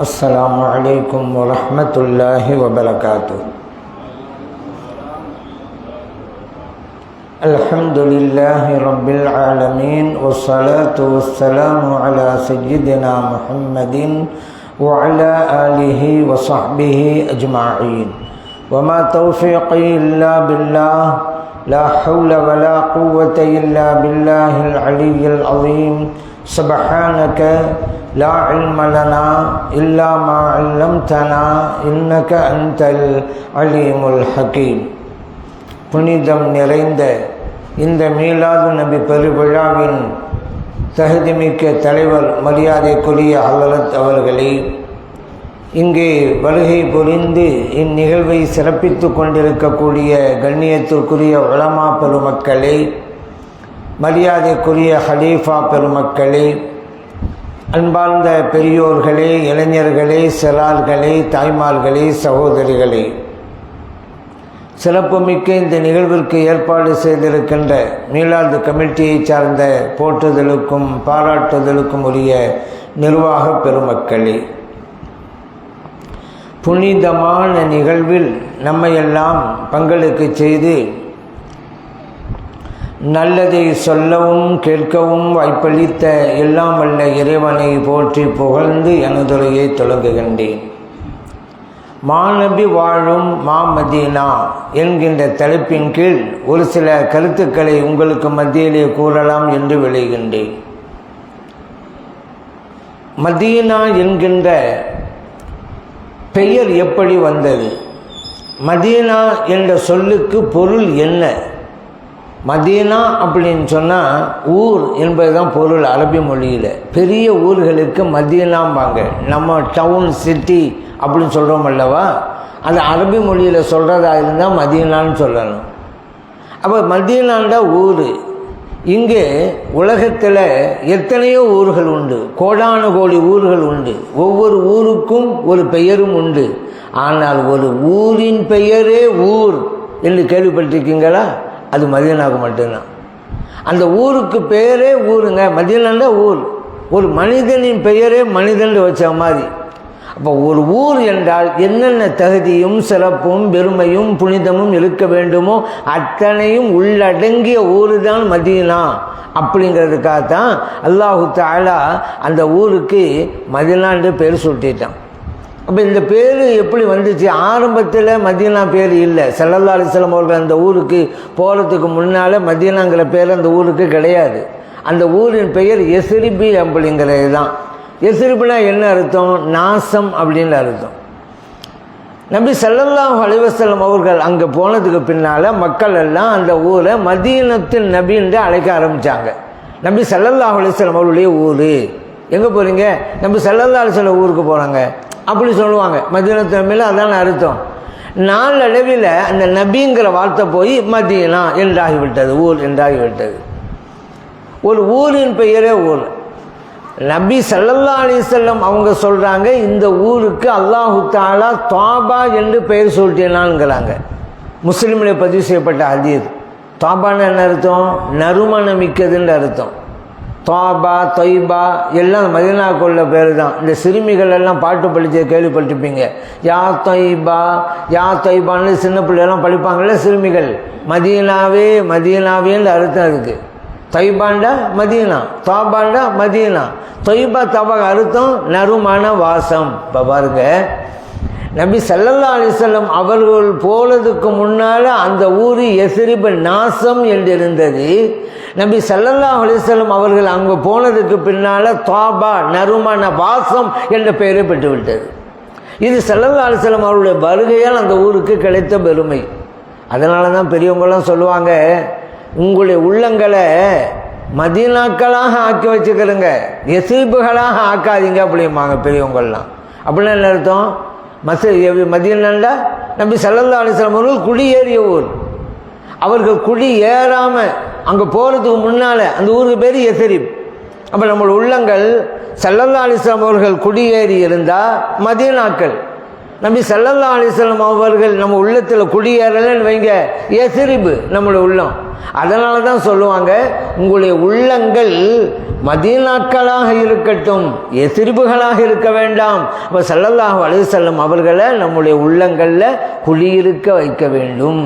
السلام عليكم ورحمة الله وبركاته. الحمد لله رب العالمين والصلاة والسلام على سيدنا محمد وعلى آله وصحبه أجمعين. وما توفيقي إلا بالله، لا حول ولا قوة إلا بالله العلي العظيم. سبحانك لا علم لنا إلا ما علمتنا إنك أنت العليم الحكيم. புனிதம் நிறைந்த இந்த மீலாது நபி பெருவிழாவின் தகுதிமிக்க தலைவர் மரியாதைக்குரிய ஹலரத் அவர்களே, இங்கே வருகை புரிந்து இந்நிகழ்வை சிறப்பித்து கொண்டிருக்கக்கூடிய கண்ணியத்திற்குரிய உலமா பெருமக்களே, மரியாதைக்குரிய ஹலீஃபா பெருமக்களே, அன்பார்ந்த பெரியோர்களே, இளைஞர்களே, சிறார்களே, தாய்மார்களே, சகோதரிகளே, சிறப்புமிக்க இந்த நிகழ்விற்கு ஏற்பாடு செய்திருக்கின்ற மீலாது கமிட்டியை சார்ந்த போற்றுதலுக்கும் பாராட்டுதலுக்கும் உரிய நிர்வாக பெருமக்களே, புனிதமான நிகழ்வில் நம்மையெல்லாம் பங்களிக்க செய்து நல்லதை சொல்லவும் கேட்கவும் வாய்ப்பளித்த எல்லாம் வல்ல இறைவனை போற்றி புகழ்ந்து எனதுரையை தொடங்குகின்றேன். மாநபி வாழும் மாமதீனா என்கின்ற தலைப்பின் கீழ் ஒரு சில கருத்துக்களை உங்களுக்கு மத்தியிலே கூறலாம் என்று விளைகின்றேன். மதீனா என்கின்ற பெயர் எப்படி வந்தது? மதீனா என்ற சொல்லுக்கு பொருள் என்ன? மதீனா அப்படின்னு சொன்னால் ஊர் என்பது தான் பொருள். அரபி மொழியில் பெரிய ஊர்களுக்கு மதீனாம்பாங்க. நம்ம டவுன் சிட்டி அப்படின்னு சொல்கிறோம் அல்லவா, அது அரபி மொழியில் சொல்கிறதா இருந்தால் மதீனான்னு சொல்லணும். அப்போ மதீனாண்டா ஊர். இங்கே உலகத்தில் எத்தனையோ ஊர்கள் உண்டு, கோடான கோடி ஊர்கள் உண்டு. ஒவ்வொரு ஊருக்கும் ஒரு பெயரும் உண்டு. ஆனால் ஒரு ஊரின் பெயரே ஊர் என்று கேள்விப்பட்டிருக்கீங்களா? அது மதீனாவுக்கு மட்டும்தான். அந்த ஊருக்கு பேரே ஊருங்க. மதீனாண்டா ஊர். ஒரு மனிதனின் பெயரே மனிதன் வச்ச மாதிரி. அப்போ ஒரு ஊர் என்றால் என்னென்ன தகுதியும் சிறப்பும் பெருமையும் புனிதமும் இருக்க வேண்டுமோ அத்தனையும் உள்ளடங்கிய ஊர் தான் மதீனா. அப்படிங்கிறதுக்காகத்தான் அல்லாஹு தஆலா அந்த ஊருக்கு மதீனான்னு பேர் சுட்டிட்டான். அப்போ இந்த பேர் எப்படி வந்துச்சு? ஆரம்பத்தில் மதீனா பேர் இல்லை. ஸல்லல்லாஹு அலைஹி வஸல்லம் அவர்கள் அந்த ஊருக்கு போகிறதுக்கு முன்னால் மதீனாங்கிற பேர் அந்த ஊருக்கு கிடையாது. அந்த ஊரின் பெயர் யஸ்ரிபி அப்படிங்கிறது தான். யஸ்ரிப்னா என்ன அர்த்தம்? நாசம் அப்படின்னு அர்த்தம். நபி ஸல்லல்லாஹு அலைஹி வஸல்லம் அவர்கள் அங்கே போனதுக்கு பின்னால் மக்கள் எல்லாம் அந்த ஊரை மதீனத்தின் நபின்னு அழைக்க ஆரம்பித்தாங்க. நபி ஸல்லல்லாஹு அலைஹி வஸல்லம் அவர்களுடைய ஊர். எங்கே போகிறீங்க? நபி ஸல்லல்லாஹு அலைஹி வஸல்லம் ஊருக்கு போகிறாங்க அப்படி சொல்லுவாங்க. மதீனத்து நபியில் அதான் அர்த்தம். நாளடைவில் அந்த நபிங்கிற வார்த்தை போய் மதீனா என்றாகிவிட்டது, ஊர் என்றாகிவிட்டது. ஒரு ஊரின் பெயரே ஊர். நபி ஸல்லல்லாஹு அலைஹி வஸல்லம் அவங்க சொல்கிறாங்க, இந்த ஊருக்கு அல்லாஹு தஆலா தாபா என்று பெயர் சொல்லிட்டான்ங்கிறாங்க. முஸ்லீமில் பதிவு செய்யப்பட்ட ஹதீஸ். தாபான்னு என்ன அர்த்தம்? நறுமணம் மிக்கதுன்னு அர்த்தம். தாபா தொய்பா எல்லாம் மதீனாவுக்குள்ள பேர் தான். இந்த சிறுமிகள் எல்லாம் பாட்டு படித்து கேள்விப்பட்டிருப்பீங்க. யா தொய்பா யா தொய்பான்னு சின்ன பிள்ளைலாம் படிப்பாங்கள்ல சிறுமிகள். மதீனாவே மதீனாவேன்னு அர்த்தம் இருக்குது. தொய்பாண்டா மதீனா, தாபாண்டா மதீனா. தொய்பா தாபா அர்த்தம் நறுமான வாசம். இப்போ பாருங்க, நபி ஸல்லல்லாஹு அலைஹி வஸல்லம் அவர்கள் போனதுக்கு முன்னால் அந்த ஊர் யஸ்ரிப் நாசம் என்று இருந்தது. நபி ஸல்லல்லாஹு அலைஹி வஸல்லம் அவர்கள் அங்கே போனதுக்கு பின்னால் தாபா நறுமான வாசம் என்ற பெயரை பெற்றுவிட்டது. இது ஸல்லல்லாஹு அலைஹி வஸல்லம் அவருடைய வருகையால் அந்த ஊருக்கு கிடைத்த பெருமை. அதனால தான் பெரியவங்களாம் சொல்லுவாங்க, உங்களுடைய உள்ளங்களை மதீனாக்களாக ஆக்கி வச்சுக்கிறங்க, யஸ்ரிப்களாக ஆக்காதீங்க அப்படிம்பாங்க பெரியவங்கள்லாம். அப்படின்னா என்ன அர்த்தம்? மதீனாண்டா நபி ஸல்லல்லாஹு அலைஹி வஸல்லம் அவர்கள் குடியேறிய ஊர். அவர்கள் குடி ஏறாமல் அங்கே போகிறதுக்கு முன்னால் அந்த ஊருக்கு பேர் யஸ்ரிப். அப்போ நம்மளோட உள்ளங்கள் ஸல்லல்லாஹு அலைஹி வஸல்லம் அவர்கள் குடியேறி இருந்தால் மதீனாக்கள், நபி ஸல்லல்லாஹு அலைஹி வஸல்லம் அவர்கள் நம்ம உள்ளத்தில் குடியேறலன்னு வைங்க, எஸ்ரிபு நம்மளுடைய உள்ளம். அதனால தான் சொல்லுவாங்க, உங்களுடைய உள்ளங்கள் மதீனாக்களாக இருக்கட்டும், எஸ்ரிபுகளாக இருக்க வேண்டாம். அப்போ ஸல்லல்லாஹு அலைஹி வஸல்லம் அவர்களை நம்முடைய உள்ளங்களில் குடியிருக்க வைக்க வேண்டும்,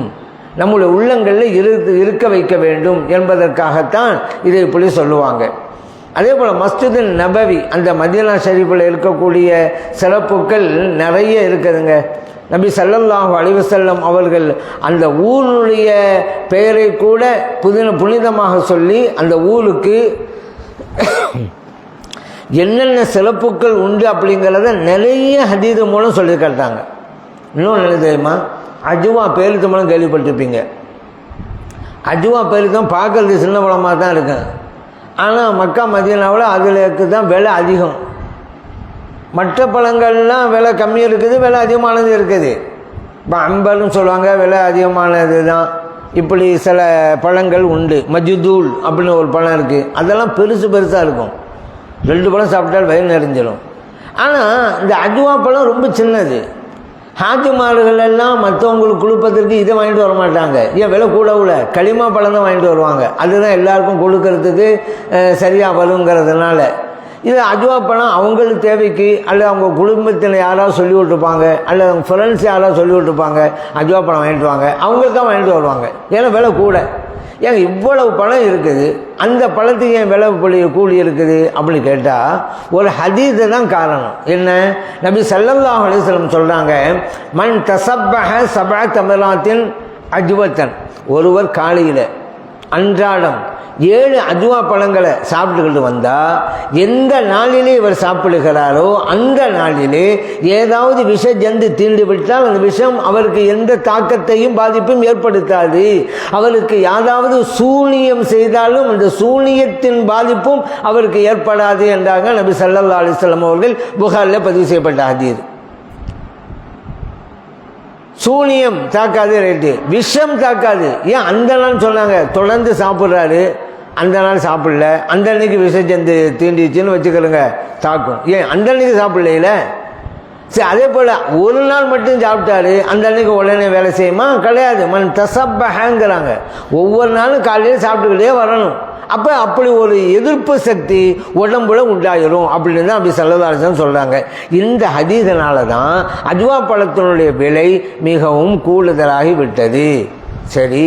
நம்முடைய உள்ளங்களில் இருக்க வைக்க வேண்டும் என்பதற்காகத்தான் இதை இப்படி சொல்லுவாங்க. அதே போல் மஸ்ஜிது நபவி, அந்த மதீனா ஷரீஃபில் இருக்கக்கூடிய சிறப்புகள் நிறைய இருக்குதுங்க. நபி ஸல்லல்லாஹு அலைஹி வஸல்லம் அவர்கள் அந்த ஊருடைய பெயரை கூட புனிதமாக சொல்லி அந்த ஊருக்கு என்னென்ன சிறப்புகள் உண்டு அப்படிங்கிறத நிறைய ஹதீஸ் மூலம் சொல்லி காட்டாங்க. இன்னும் என்ன தெரியுமா, அஜுவா பேருக்கு மூலம் கேள்விப்பட்டிருப்பீங்க. அஜுவா பேருக்கு தான் பார்க்கறது சின்ன பழமாக தான் இருக்கும். ஆனால் மக்கா மதீனாவில் அதுக்கு தான் விலை அதிகம். மற்ற பழங்கள்லாம் விலை கம்மி இருக்குது, விலை அதிகமானது இருக்குது. இப்போ அம்பர்னு சொல்லுவாங்க, விலை அதிகமானது தான். இப்படி சில பழங்கள் உண்டு. மஜ்தூல் அப்படின்னு ஒரு பழம் இருக்குது, அதெல்லாம் பெருசாக இருக்கும். 2 பழம் சாப்பிட்டால் வயிறு நிறைஞ்சிடும். ஆனால் இந்த அஜுவா பழம் ரொம்ப சின்னது. ஹாஜிமார்கள் எல்லாம் மற்றவங்களுக்கு கொடுப்பதற்கு இதை வாங்கிட்டு வர மாட்டாங்க. ஏன், விலை கூட களிமா பழம் தான் வாங்கிட்டு வருவாங்க. அதுதான் எல்லாருக்கும் கொடுக்கறதுக்கு சரியாக வருங்கிறதுனால. இது அஜுவா பழம் அவங்களுக்கு தேவைக்கு, அல்லது அவங்க குடும்பத்தில் யாராவது சொல்லி விட்டுருப்பாங்க, அல்லது அவங்க ஃப்ரெண்ட்ஸ் யாராவது சொல்லி விட்டுருப்பாங்க, அஜுவா பழம் வாங்கிட்டு வாங்க, அவங்களுக்கு தான் வாங்கிட்டு வருவாங்க. ஏன்னா விலை கூட. ஏங்க இவ்வளவு பழம் இருக்குது, அந்த பழத்துக்கு ஏன் விலை கூலி இருக்குது அப்படின்னு கேட்டால் ஒரு ஹதீஸு தான் காரணம். என்ன, நபி ஸல்லல்லாஹு அலைஹி வஸல்லம் சொல்கிறாங்க, மன் தஸப்பஹ சபஅ தமராத்தின் அஜ்வத்தன், ஒருவர் காலையில் அன்றாடம் 7 அஜ்வா பழங்களை சாப்பிட்டுக்கிட்டு வந்தால், எந்த நாளிலே இவர் சாப்பிடுகிறாரோ அந்த நாளிலே ஏதாவது விஷ ஜந்து தீண்டு விட்டால் அந்த விஷம் அவருக்கு எந்த தாக்கத்தையும் பாதிப்பும் ஏற்படுத்தாது. அவருக்கு யாராவது சூனியம் செய்தாலும் அந்த சூனியத்தின் பாதிப்பும் அவருக்கு ஏற்படாது என்றாங்க நபி ஸல்லல்லாஹு அலைஹி வஸல்லம் அவர்கள். புகாரில் பதிவு செய்யப்பட்ட ஹதீஸ். சூனியம் தாக்காது, ரைட்டு, விஷம் தாக்காது. ஏன் அந்த நாள் சொன்னாங்க, தொடர்ந்து சாப்பிட்றாரு, அந்த நாள் சாப்பிடல, அந்த அன்னைக்கு விஷஜந்து தீண்டிச்சுன்னு வச்சுக்கிறோங்க, தாக்கும். ஏன் அந்த அன்னைக்கு சாப்பிடல? சரி, அதே போல் ஒரு நாள் மட்டும் சாப்பிட்டாரு, அந்த அன்னைக்கு உடனே வேலை செய்யுமா? கிடையாது. மன் தஸப்பஹங்கிறாங்க, ஒவ்வொரு நாளும் காலையில் சாப்பிட்டுக்கிட்டே வரணும். அப்போ அப்படி ஒரு எதிர்ப்பு சக்தி உடம்புல உண்டாயிரும் அப்படின்னு தான் அப்படி ஸல்லல்லாஹு அலைஹி வஸல்லம் சொல்கிறாங்க. இந்த ஹதீஸனால தான் அஜ்வா பழத்தினுடைய விலை மிகவும் கூடுதலாகி விட்டது. சரி,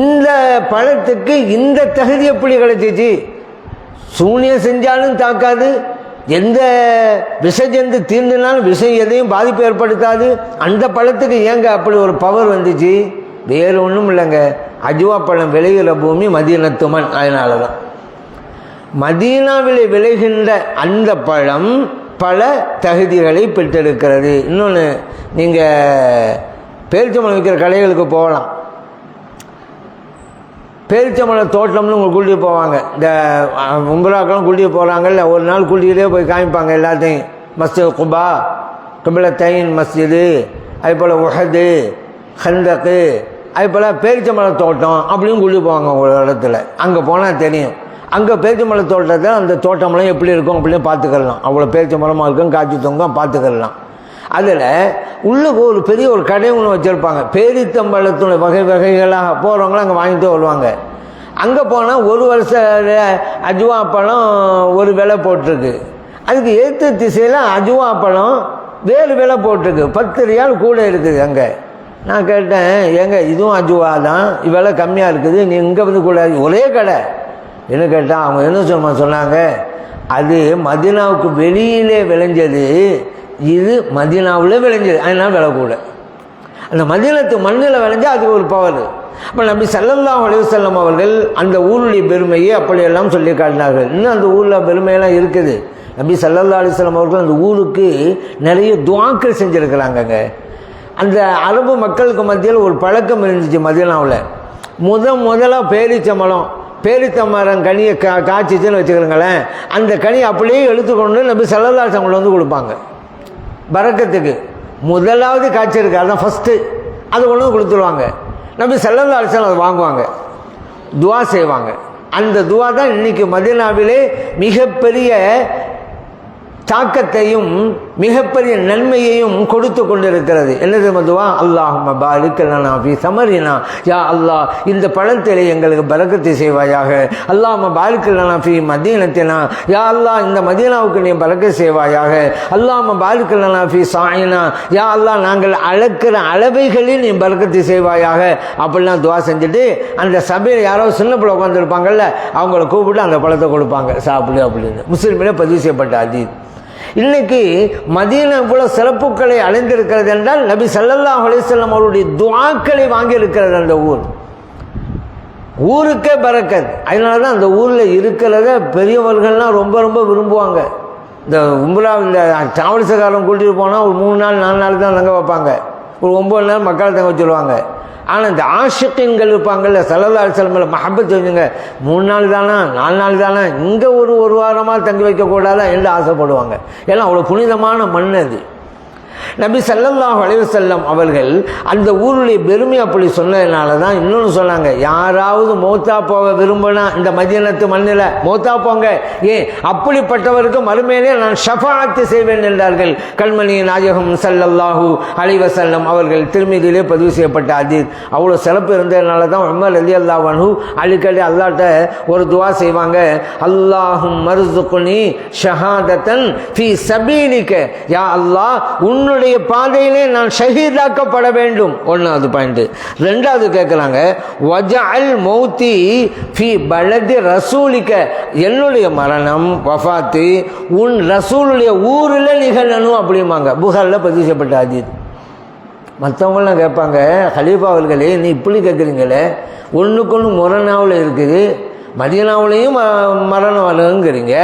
இந்த பழத்துக்கு இந்த தகுதி எப்படி கிடைச்சிச்சு? சூனியம் செஞ்சாலும் தாக்காது, எந்த விஷஜந்து தீண்டினாலும் விஷம் எதையும் பாதிப்பு ஏற்படுத்தாது. அந்த பழத்துக்கு ஏங்க அப்படி ஒரு பவர் வந்துச்சு? வேறு ஒன்றும் இல்லைங்க, அஜ்வா பழம் விளைகிற பூமி மதீனத்துமன். அதனால தான் மதீனாவில் விளைகின்ற அந்த பழம் பல தகுதிகளை பெற்றிருக்கிறது. இன்னொன்று, நீங்கள் பேரிச்சம்பழம் விற்கிற கடைகளுக்கு போகலாம். பேரிச்சம்பழ தோட்டம்னு உங்களுக்கு கூட்டிகிட்டு போவாங்க. இந்த உம்ராக்கெல்லாம் கூட்டிகிட்டு போகிறாங்கல்ல, ஒரு நாள் கூட்டிகிட்டே போய் காமிப்பாங்க எல்லாத்தையும். மஸ்ஜித் குபா, கிப்லத்தைன் மஸ்ஜிது, அதுபோல் உஹது, ஹந்தக்கு, அதுபோல் பேரிச்சம்பழ தோட்டம் அப்படின்னு கூட்டிகிட்டு போவாங்க ஒரு இடத்துல. அங்கே போனால் தெரியும். அங்கே பேரிச்சம்பழ தோட்டத்தில் அந்த தோட்டமெல்லாம் எப்படி இருக்கும் அப்படின்னு பார்த்துக்கலாம். அவ்வளோ பேரிச்சம்பழமாக இருக்கும், காய்ச்சி தொங்கும், பார்த்துக்கலாம். அதில் உள்ளுக்கு ஒரு பெரிய ஒரு கடை ஒன்று வச்சுருப்பாங்க. பேரித்தம்பழத்துடைய வகைகளாக போகிறவங்களாம் அங்கே வாங்கிட்டு வருவாங்க. அங்கே போனால் ஒரு வருஷ அஜ்வா பழம் ஒரு விலை போட்டிருக்கு. அதுக்கு ஏற்ற திசையில் அஜ்வா பழம் வேறு விலை போட்டிருக்கு, 10 ரியால் கூட இருக்குது அங்கே. நான் கேட்டேன், ஏங்க இதுவும் அஜ்வா தான், விலை கம்மியாக இருக்குது, நீ இங்கே வந்து கூட ஒரே கடை என்ன கேட்டால் அவங்க என்ன சொன்னாங்க, அது மதீனாவுக்கு வெளியிலே விளைஞ்சது, இது மதீனாவில் விளைஞ்சது, அதனால் விலை கூட. அந்த மதீனத்து மண்ணில் விளைஞ்சால் அதுக்கு ஒரு பவர். அப்போ நபி ஸல்லல்லாஹு அலைஹி வஸல்லம் அவர்கள் அந்த ஊருடைய பெருமையை அப்படியெல்லாம் சொல்லி காட்டினார்கள். இன்னும் அந்த ஊரில் பெருமையெல்லாம் இருக்குது. நபி ஸல்லல்லாஹு அலைஹி வஸல்லம் அவர்கள் அந்த ஊருக்கு நிறைய துஆக்கள் செஞ்சுருக்கிறாங்கங்க. அந்த அரபு மக்களுக்கு மத்தியில் ஒரு பழக்கம் இருந்துச்சு மதீனாவில். முதலாக பேரிச்சம்பழம் கனியை காய்ச்சிச்சுன்னு வச்சுக்கிறோங்களேன், அந்த கனி அப்படியே எடுத்துக்கொண்டு நபி ஸல்லல்லாஹு அலைஹி வஸல்லம் வந்து கொடுப்பாங்க பரக்கத்துக்கு. முதலாவது காய்ச்சி இருக்கு, அதுதான் ஃபஸ்ட்டு, அது கொண்டு கொடுத்துருவாங்க. நபி ஸல்லல்லாஹு அலைஹி வஸல்லம் அதை வாங்குவாங்க, துவா செய்வாங்க. அந்த துவா தான் இன்றைக்கி மதீனாவிலே மிகப்பெரிய தாக்கத்தையும் மிகப்பெரிய நன்மையையும் கொடுத்து கொண்டிருக்கிறது. என்னது மதுவா? அல்லாஹும்ம பாரிக் லனா ஃபீ ஸமரினா, யா அல்லாஹ் இந்த பழத்திலே எங்களுக்கு பரக்கத்தை செய்வாயாக. அல்லாஹும்ம பாரிக் லனா ஃபீ மதீனத்தினா, யா அல்லாஹ் இந்த மதீனாவுக்கு நீ பரக்கத் செய்வாயாக. அல்லாஹும்ம பாரிக் லனா ஃபீ சாயினா, யா அல்லாஹ் நாங்கள் அளக்கிற அளவைகளில் நீ பரக்கத்தை செய்வாயாக. அப்படிலாம் துவா செஞ்சுட்டு அந்த சபையில் யாரோ சின்ன பிள்ளை உட்காந்துருப்பாங்கல்ல, அவங்கள கூப்பிட்டு அந்த பழத்தை கொடுப்பாங்க, சாப்பிடு அப்படின்னு. முஸ்லிமிலே பதிவு செய்யப்பட்ட ஹதீஸ். இன்னைக்கு மதீனா போல சிறப்புகளை அடைந்திருக்கிறது என்றால் நபி ஸல்லல்லாஹு அலைஹி வஸல்லம் அவருடைய துஆக்களை வாங்கி இருக்கிறது அந்த ஊருக்கே பரக்கத். அதனால தான் அந்த ஊரில் இருக்கிறத பெரியவர்கள்லாம் ரொம்ப ரொம்ப விரும்புவாங்க. இந்த உம்ரா இந்த டிராவல்ஸுக்காரன் கூட்டிகிட்டு போனால் ஒரு 3 நாள் 4 நாள் தான் தங்க வைப்பாங்க, ஒரு 9 நாள் மக்களை தங்க வச்சுருவாங்க. ஆனால் இந்த ஆஷிகீன்கள் இருப்பாங்கள்ல, ஸல்லல்லாஹு அலைஹி வஸல்லம் மஹப்பத் செஞ்சுங்க, 3 நாள் தானே 4 நாள் தானே, இங்கே ஒரு வாரமாக தங்கி வைக்கக்கூடாதா என்று ஆசைப்படுவாங்க. ஏன்னா அவ்வளோ புனிதமான மண் அது. நபி ஸல்லல்லாஹு அலைஹி வஸல்லம் அவர்கள் அந்த ஊருடைய பெருமை அப்படி சொன்னதுனால தான் இன்னொன்று சொன்னாங்க, யாராவது மௌத்தா போக விரும்பினா இந்த மதீனத்து மண்ணில் மௌத்தா போங்க, ஏன் அப்படிப்பட்டவருக்கு மறுமையிலே நான் ஷஃபாஅத்து செய்வேன் என்றார்கள் கண்மணி நாயகம் ஸல்லல்லாஹு அலைஹி வஸல்லம் அவர்கள். திருமீதியிலே பதிவு செய்யப்பட்ட ஹதீஸ். அவ்வளோ சிறப்பு இருந்ததுனால தான் உமர் ரலியல்லாஹு அன்ஹு அடிக்கடி அல்லாஹ்ட்ட ஒரு துவா செய்வாங்க, அல்லாஹும் மர்ஸுக்னி ஷஹாதத்தன் ஃபீ சபீலிக, யா அல்லாஹ் உன்னுடைய பாதையிலே நான் ஷஹீதாக்கப்பட வேண்டும். ஒன்றாவது பாயிண்ட். ரெண்டாவது கேட்குறாங்க, வஜஅல் மௌத்தி ஃபீ பலதி ரசூலிக, என்னுடைய மரணம் வஃபாத்து உன் ரசூலுடைய ஊரில் நிகழணும் அப்படிம்பாங்க. புகாரில் பதிவு செய்யப்பட்ட ஹதீஸ். மற்றவங்களாம் கேட்பாங்க, ஹலீஃபா அவர்களே நீ இப்படி கேட்குறீங்களே, ஒன்றுக்கொன்று முரணாவில் இருக்குது, மதீனாவுலேயும் மரணம் வரணுங்கிறீங்க,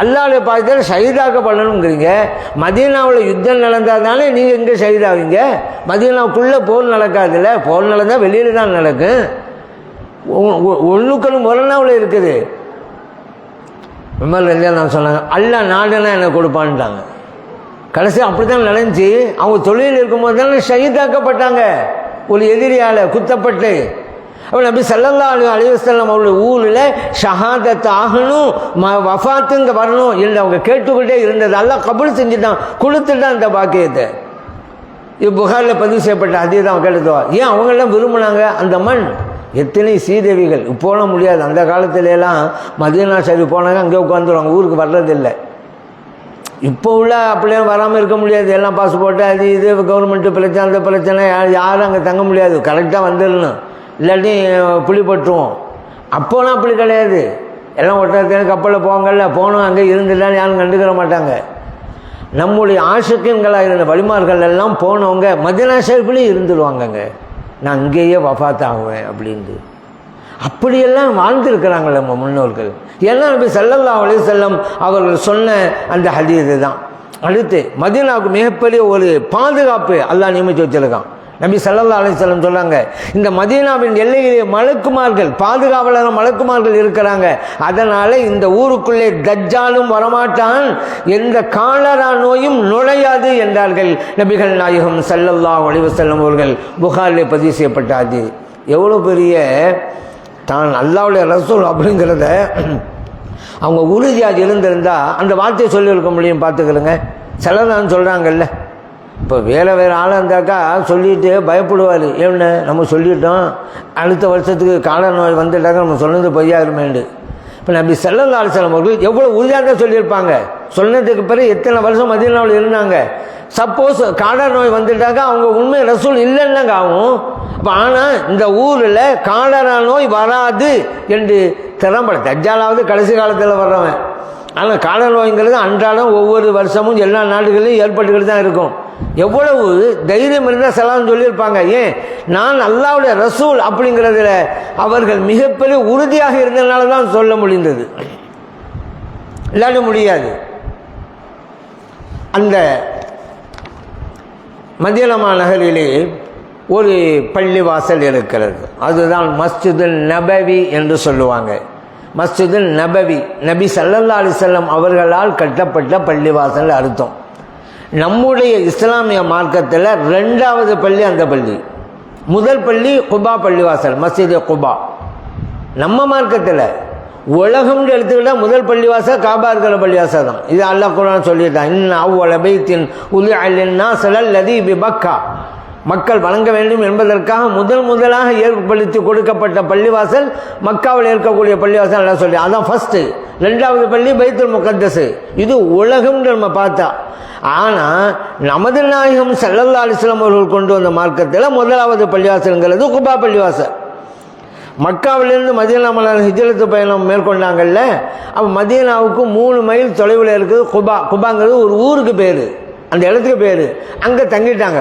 அல்லாஹ்வுடைய பாதையில் ஷஹீதாக்கப்படணுங்கிறீங்க, மதீனாவில் யுத்தம் நடந்தாதானே நீங்கள் எங்கே ஷஹீதாவீங்க? மதீனாவுக்குள்ளே போர் நடக்காதுல்ல, போர் நடந்தால் வெளியில் தான் நடக்கும். ஒன்றுக்கொன்று முரணாவில் இருக்குது. உமர் ரலியல்லாஹு சொன்னாங்க, அல்லாஹ் நாடுனா எனக்கு கொடுப்பான்ட்டாங்க. கடைசி அப்படி தான் நடந்துச்சு. அவங்க தொழில் இருக்கும்போது தானே ஷஹீதாக்கப்பட்டாங்க, ஒரு எதிரியால் குத்தப்பட்டு. அப்போ நபி ஸல்லல்லாஹு அலைஹி வஸல்லம் அவருடைய ஊரில் ஷஹாதத் ஆகணும், வஃபாத்துங்க வரணும் என்று அவங்க கேட்டுக்கிட்டே இருந்தது. அல்லாஹ் கபூல் செஞ்சுட்டான், கொடுத்துட்டான் அந்த பாக்கியத்தை. இது புகாரில் பதிவு செய்யப்பட்ட ஹதீஸ் தான் கேட்டுவா. ஏன் அவங்கெல்லாம் விரும்பினாங்க? அந்த மண் எத்தனை சீதேவிகள் இப்போலாம் முடியாது. அந்த காலத்துலலாம் மதீனா சரி போனாங்க, அங்கே உட்காந்துருவாங்க, ஊருக்கு வர்றதில்லை. இப்போ உள்ள அப்படியே வராமல் இருக்க முடியாது, எல்லாம் பாஸ்போர்ட்டு அது இது கவர்மெண்ட்டு பிரச்சனை அந்த பிரச்சனை, யாரும் அங்கே தங்க முடியாது, கரெக்டாக வந்துடணும், இல்லாட்டி புளி பட்டுருவோம். அப்போலாம் அப்படி கிடையாது. எல்லாம் ஒட்டத்தின கப்பலில் போங்கல்ல, போனோம் அங்கே இருந்துடலான்னு யாரும் கண்டுக்கிற மாட்டாங்க. நம்முடைய ஆஷிகீன்களாக இருந்த வலிமார்கள் எல்லாம் போனவங்க மதீனா ஷரீஃபிலே இருந்துடுவாங்கங்க, நான் இங்கேயே வஃபாத் ஆகுவேன் அப்படின்ட்டு. அப்படியெல்லாம் வாழ்ந்துருக்கிறாங்க நம்ம முன்னோர்கள். ஏன்னா நபி ஸல்லல்லாஹு அலைஹி வஸல்லம் அவர்கள் சொன்ன அந்த ஹதீஸ் தான். அடுத்து மதீனாவுக்கு மிகப்பெரிய ஒரு பாதுகாப்பு அல்லாஹ் நியமித்து வச்சிருக்கான். நபி ஸல்லல்லாஹு அலைஹி வஸல்லம் சொன்னாங்க, இந்த மதீனாவின் எல்லையிலே மலக்குமார்கள், பாதுகாவலர் மலக்குமார்கள் இருக்கிறாங்க, அதனால இந்த ஊருக்குள்ளே தஜ்ஜாலும் வரமாட்டான், எந்த காலரா நோயும் நுழையாது என்றார்கள் நபிகள் நாயகம் ஸல்லல்லாஹு அலைஹி வஸல்லம் அவர்கள். புகாரிலே பதிவு செய்யப்பட்ட அது எவ்வளோ பெரிய தான் அல்லாஹ்வுடைய ரசூல் அப்படிங்கிறத அவங்க உறுதியாக இருந்திருந்தால் அந்த வார்த்தையை சொல்லியிருக்க முடியும். பார்த்துக்கிறேங்க, சிலதான் சொல்கிறாங்கல்ல, இப்போ வேறு ஆளாக இருந்தாக்கா சொல்லிட்டு பயப்படுவார். ஏன்னு நம்ம சொல்லிட்டோம், அடுத்த வருஷத்துக்கு கால நோய் வந்துட்டாக்க நம்ம சொன்னது பொய்யாருமேண்டு. இப்போ நபி ஸல்லல்லாஹு அலைஹி வஸல்லம் அவர்கள் எவ்வளோ உறுதியாக சொல்லியிருப்பாங்க. சொன்னதுக்கு பிறகு எத்தனை வருஷம் மதீனாவில் இருந்தாங்க. சப்போஸ் கால நோய் வந்துட்டாக்கா அவங்க உண்மை ரசூல் இல்லைன்னாங்க ஆகும். அப்போ ஆனால் இந்த ஊரில் காலரா நோய் வராது என்று திறம்பட, தஜ்ஜாலாவது கடைசி காலத்தில் வர்றவன், ஆனால் கால நோய்ங்கிறது அன்றாடம் ஒவ்வொரு வருஷமும் எல்லா நாடுகளிலும் ஏற்பட்டுக்கிட்டு தான் இருக்கும். எவ்வளவு தைரியம் இருந்தால் செலான்னு சொல்லியிருப்பாங்க. ஏன், நான் அல்லாஹ்வுடைய ரசூல் அப்படிங்கிறதுல அவர்கள் மிகப்பெரிய உறுதியாக இருந்ததுனால தான் சொல்ல முடிந்தது, இல்லாத முடியாது. அந்த மதீனா நகரிலே ஒரு பள்ளிவாசல் இருக்கிறது, அதுதான் மஸ்ஜிதுல் நபவி என்று சொல்லுவாங்க. மஸ்ஜிதுல் நபவி நபி ஸல்லல்லாஹு அலைஹி வஸல்லம் அவர்களால் கட்டப்பட்ட பள்ளிவாசல் அர்த்தம். நம்முடைய இஸ்லாமிய மார்க்கத்தில் 2வது பள்ளி அந்த பள்ளி. முதல் பள்ளி குபா பள்ளிவாசல், மஸ்ஜித் குபா. நம்ம மார்க்கத்தில் உலகம்னு எடுத்துக்கிட்டால் முதல் பள்ளிவாசல் காபா இருக்கிற பள்ளிவாசல் தான். இது அல்லாஹ் குர்ஆன் சொல்லிட்டான். இன்ன அவ்வள பைத்தின் உதிஅ லின்னாஸி லல்லதீ பிபக்கா, மக்கள் வணங்க வேண்டும் என்பதற்காக முதலாக ஏற்படுத்தி கொடுக்கப்பட்ட பள்ளிவாசல் மக்காவில் இருக்கக்கூடிய பள்ளிவாசல் எல்லாம் சொல்லி அதான் ஃபஸ்ட்டு. ரெண்டாவது பள்ளி பைத்துல் முகத்தஸ். இது உலகம்னு நம்ம பார்த்தா. ஆனால் நமது நாயகம் ஸல்லல்லாஹு அலைஹி வஸல்லம் அவர்கள் கொண்டு வந்த மார்க்கத்தில் முதலாவது பள்ளிவாசல்ங்கிறது குபா பள்ளிவாசல். மக்காவிலிருந்து மதீனா ஹிஜ்ரத்து பயணம் மேற்கொண்டாங்கல்ல, அப்போ மதீனாவுக்கு 3 மைல் தொலைவில் இருக்குது குபா. குபாங்கிறது ஒரு ஊருக்கு பேர், அந்த இடத்துக்கு பேர். அங்கே தங்கிட்டாங்க.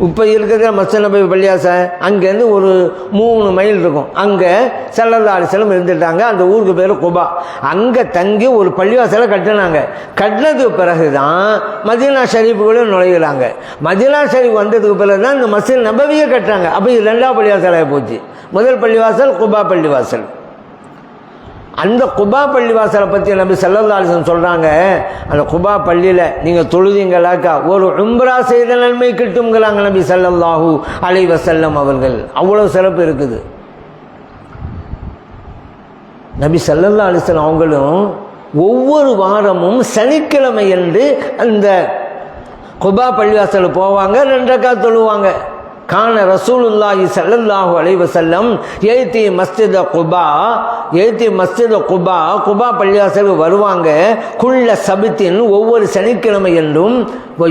இப்போ இருக்கிற மஸ்ஜித் நபவி பள்ளிவாசல் அங்கேருந்து ஒரு 3 மைல் இருக்கும். அங்கே ஸல்லல்லாஹு அலைஹி வஸல்லம் இருந்துட்டாங்க. அந்த ஊருக்கு பேர் குபா. அங்கே தங்கி ஒரு பள்ளிவாசலை கட்டினாங்க. கட்டினதுக்கு பிறகு தான் மதீனா ஷரீஃபுக்குள்ளே நுழைகிறாங்க. மதீனா ஷரீஃப் வந்ததுக்கு பிறகு தான் இந்த மஸ்ஜித் நபவியை கட்டுறாங்க. அப்போ இது 2வது பள்ளிவாசலாக போச்சு. முதல் பள்ளிவாசல் குபா பள்ளிவாசல். அந்த குபா பள்ளிவாசலை பற்றி நபி ஸல்லல்லாஹு அலைஹி வஸல்லம் சொல்கிறாங்க, அந்த குபா பள்ளியில் நீங்கள் தொழுதீங்களாக்கா ஒரு உம்ரா செய்த நன்மை கிட்டும்ங்கிறாங்க நபி ஸல்லல்லாஹு அலைஹி வஸல்லம் அவர்கள். அவ்வளோ சிறப்பு இருக்குது. நபி ஸல்லல்லாஹு அலைஹி வஸல்லம் அவங்களும் ஒவ்வொரு வாரமும் சனிக்கிழமை என்று அந்த குபா பள்ளிவாசல் போவாங்க, 2 ரக்காத் தொழுவாங்க. கான ரசூலுல்லாஹி ஸல்லல்லாஹு அலைஹி வஸல்லம் ஏத்தி மஸ்ஜித் குபா குபா பள்ளிவாசலுக்கு வருவாங்க. குல்ல சபித்தின் ஒவ்வொரு சனிக்கிழமை என்றும்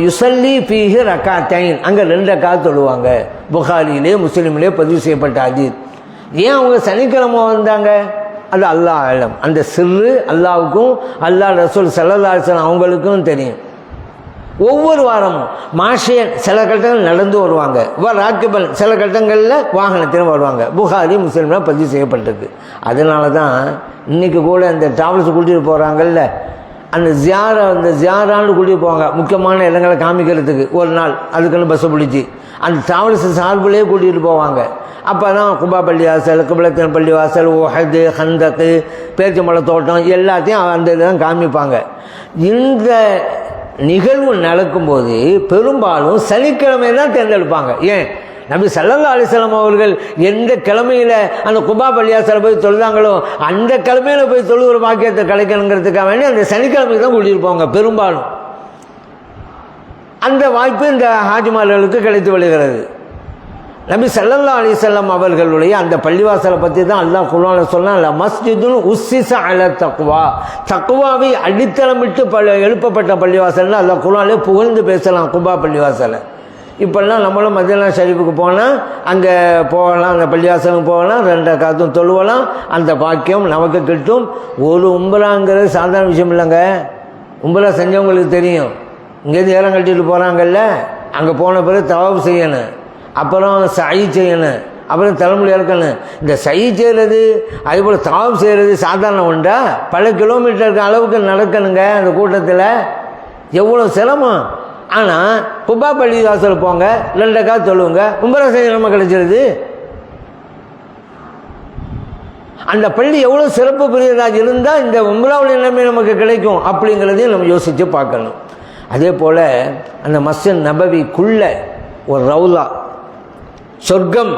யுஸல்லி ஃபீஹி ரக்காத்தைன், அங்கே 2 ரக்காத் தொழுவாங்க. புகாரியிலே முஸ்லிமிலே பதிவு செய்யப்பட்ட ஹதீஸ். ஏன் அவங்க சனிக்கிழமை வந்தாங்க? அது அல்லாஹ் ஆலம். அந்த சிறு அல்லாவுக்கும் அல்லாஹ் ரசூல் ஸல்லல்லாஹு அலைஹி வஸல்லம் அவங்களுக்கும் தெரியும். ஒவ்வொரு வாரமும் மாஷியன் சில கட்டங்கள் நடந்து வருவாங்க, ராக்கிபல் சில கட்டங்களில் வாகனத்திலும் வருவாங்க. புகாரி முஸ்லிம்லாம் பதிவு செய்யப்பட்டிருக்கு. அதனால தான் இன்றைக்கி கூட இந்த டிராவல்ஸ் கூட்டிகிட்டு போகிறாங்கல்ல, அந்த ஜியாரான்னு கூட்டிகிட்டு போவாங்க முக்கியமான இடங்களை காமிக்கிறதுக்கு. ஒரு நாள் அதுக்குன்னு பஸ்ஸை பிடிச்சி அந்த டிராவல்ஸ் சார்பிலே கூட்டிகிட்டு போவாங்க. அப்போ தான் குபா பள்ளிவாசல், கிப்லத்தின் பள்ளிவாசல், உஹது, ஹந்தக்கு, பேரிச்சம்பழத் தோட்டம் எல்லாத்தையும் அந்த இதெல்லாம் காமிப்பாங்க. இந்த நிகழ்வு நடக்கும்போது பெரும்பாலும் சனிக்கிழமை தான் தேர்ந்தெடுப்பாங்க. ஏன்? நபி ஸல்லல்லாஹு அலைஹி வஸல்லம் அவர்கள் எந்த கிழமையில் அந்த குபா பள்ளிவாசலை போய் தொழுதாங்களோ அந்த கிழமையில் போய் தொழுகிற பாக்கியத்தை கிடைக்கணுங்கிறதுக்காக வேண்டி அந்த சனிக்கிழமை தான் கூட்டியிருப்பாங்க. பெரும்பாலும் அந்த வாய்ப்பு இந்த ஹாஜிமார்களுக்கு கிடைத்து வருகிறது. நபி ஸல்லல்லாஹு அலைஹி வஸல்லம் அவர்களுடைய அந்த பள்ளிவாசலை பற்றி தான் அல்லாஹ் குர்ஆனில் சொன்னான், மஸ்ஜிதுன் உஸ்ஸிஸ அலா தக்வா, தக்வாவை அடித்தளமிட்டு எழுப்பப்பட்ட பள்ளிவாசல்னு அல்லாஹ் குர்ஆனில் புகழ்ந்து பேசலாம் குபா பள்ளிவாசலை. இப்போல்லாம் நம்மளும் மதீனா ஷரீஃபுக்கு போனால் அங்கே போகலாம், அந்த பள்ளிவாசலுக்கு போகலாம், 2 ரக்காத்தும் தொழுவலாம். அந்த பாக்கியம் நமக்கு கிட்டும். ஒரு உம்ராங்கிறது சாதாரண விஷயம் இல்லைங்க. உம்ரா செஞ்சவங்களுக்கு தெரியும். இங்கேருந்து ஏலம் கட்டிட்டு போகிறாங்கல்ல, அங்கே போன பிறகு தவாஃப் செய்யணும், அப்புறம் சை செய்யணும், அப்புறம் தலைமுறை இறக்கணும். இந்த சை செய்கிறது அதேபோல் தவாஃப் செய்கிறது சாதாரண உண்டா? பல கிலோமீட்டருக்கு அளவுக்கு நடக்கணுங்க அந்த கூட்டத்தில். எவ்வளோ சிரமம். ஆனால் குபா பள்ளி வாசல் போங்க, 2 ரக்காத் தொழுவுங்க, உம்ரா செய்ய நம்ம கிடைச்சிருது. அந்த பள்ளி எவ்வளோ சிறப்பு பெரியதாக இருந்தால் இந்த உம்ராவுடைய நிலைமை நமக்கு கிடைக்கும் அப்படிங்கிறதையும் நம்ம யோசித்து பார்க்கணும். அதே போல் அந்த மஸ்ஜித் நபவிக்குள்ளே ஒரு ரவுலா, சொர்க்கம்,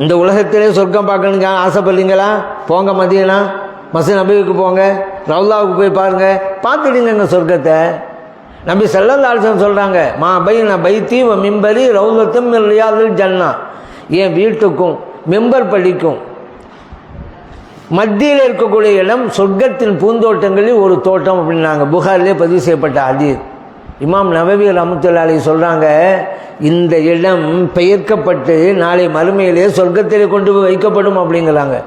இந்த உலகத்திலே சொர்க்கம் பார்க்கணுங்க ஆசைப்படுறீங்களா? போங்க மதீனா மஸ்ஜித் நபவிக்கு போங்க, ரவுலாவுக்கு போய் பாருங்கள், பார்த்துடுங்க சொர்க்கத்தை. நபி ஸல்லல்லாஹு அலைஹி வஸல்லம் சொல்கிறாங்க, மா பைன பைத்தி வ மிம்பரி ரவுலத்தும் மின் ரியாதில் ஜன்னா, என் வீட்டுக்கும் மிம்பர் படிக்கும் மத்தியில் இருக்கக்கூடிய இடம் சொர்க்கத்தின் பூந்தோட்டங்களில் ஒரு தோட்டம் அப்படின்னாங்க. புகாரிலே பதிவு செய்யப்பட்ட ஹதீஸ். இமாம் நவவி ரஹ்மத்துல்லாஹி அலைஹி சொல்கிறாங்க, இந்த இடம் பெயர்க்கப்பட்டு நாளை மறுமையிலே சொர்க்கத்திலே கொண்டு போய் வைக்கப்படும் அப்படிங்கிறாங்க.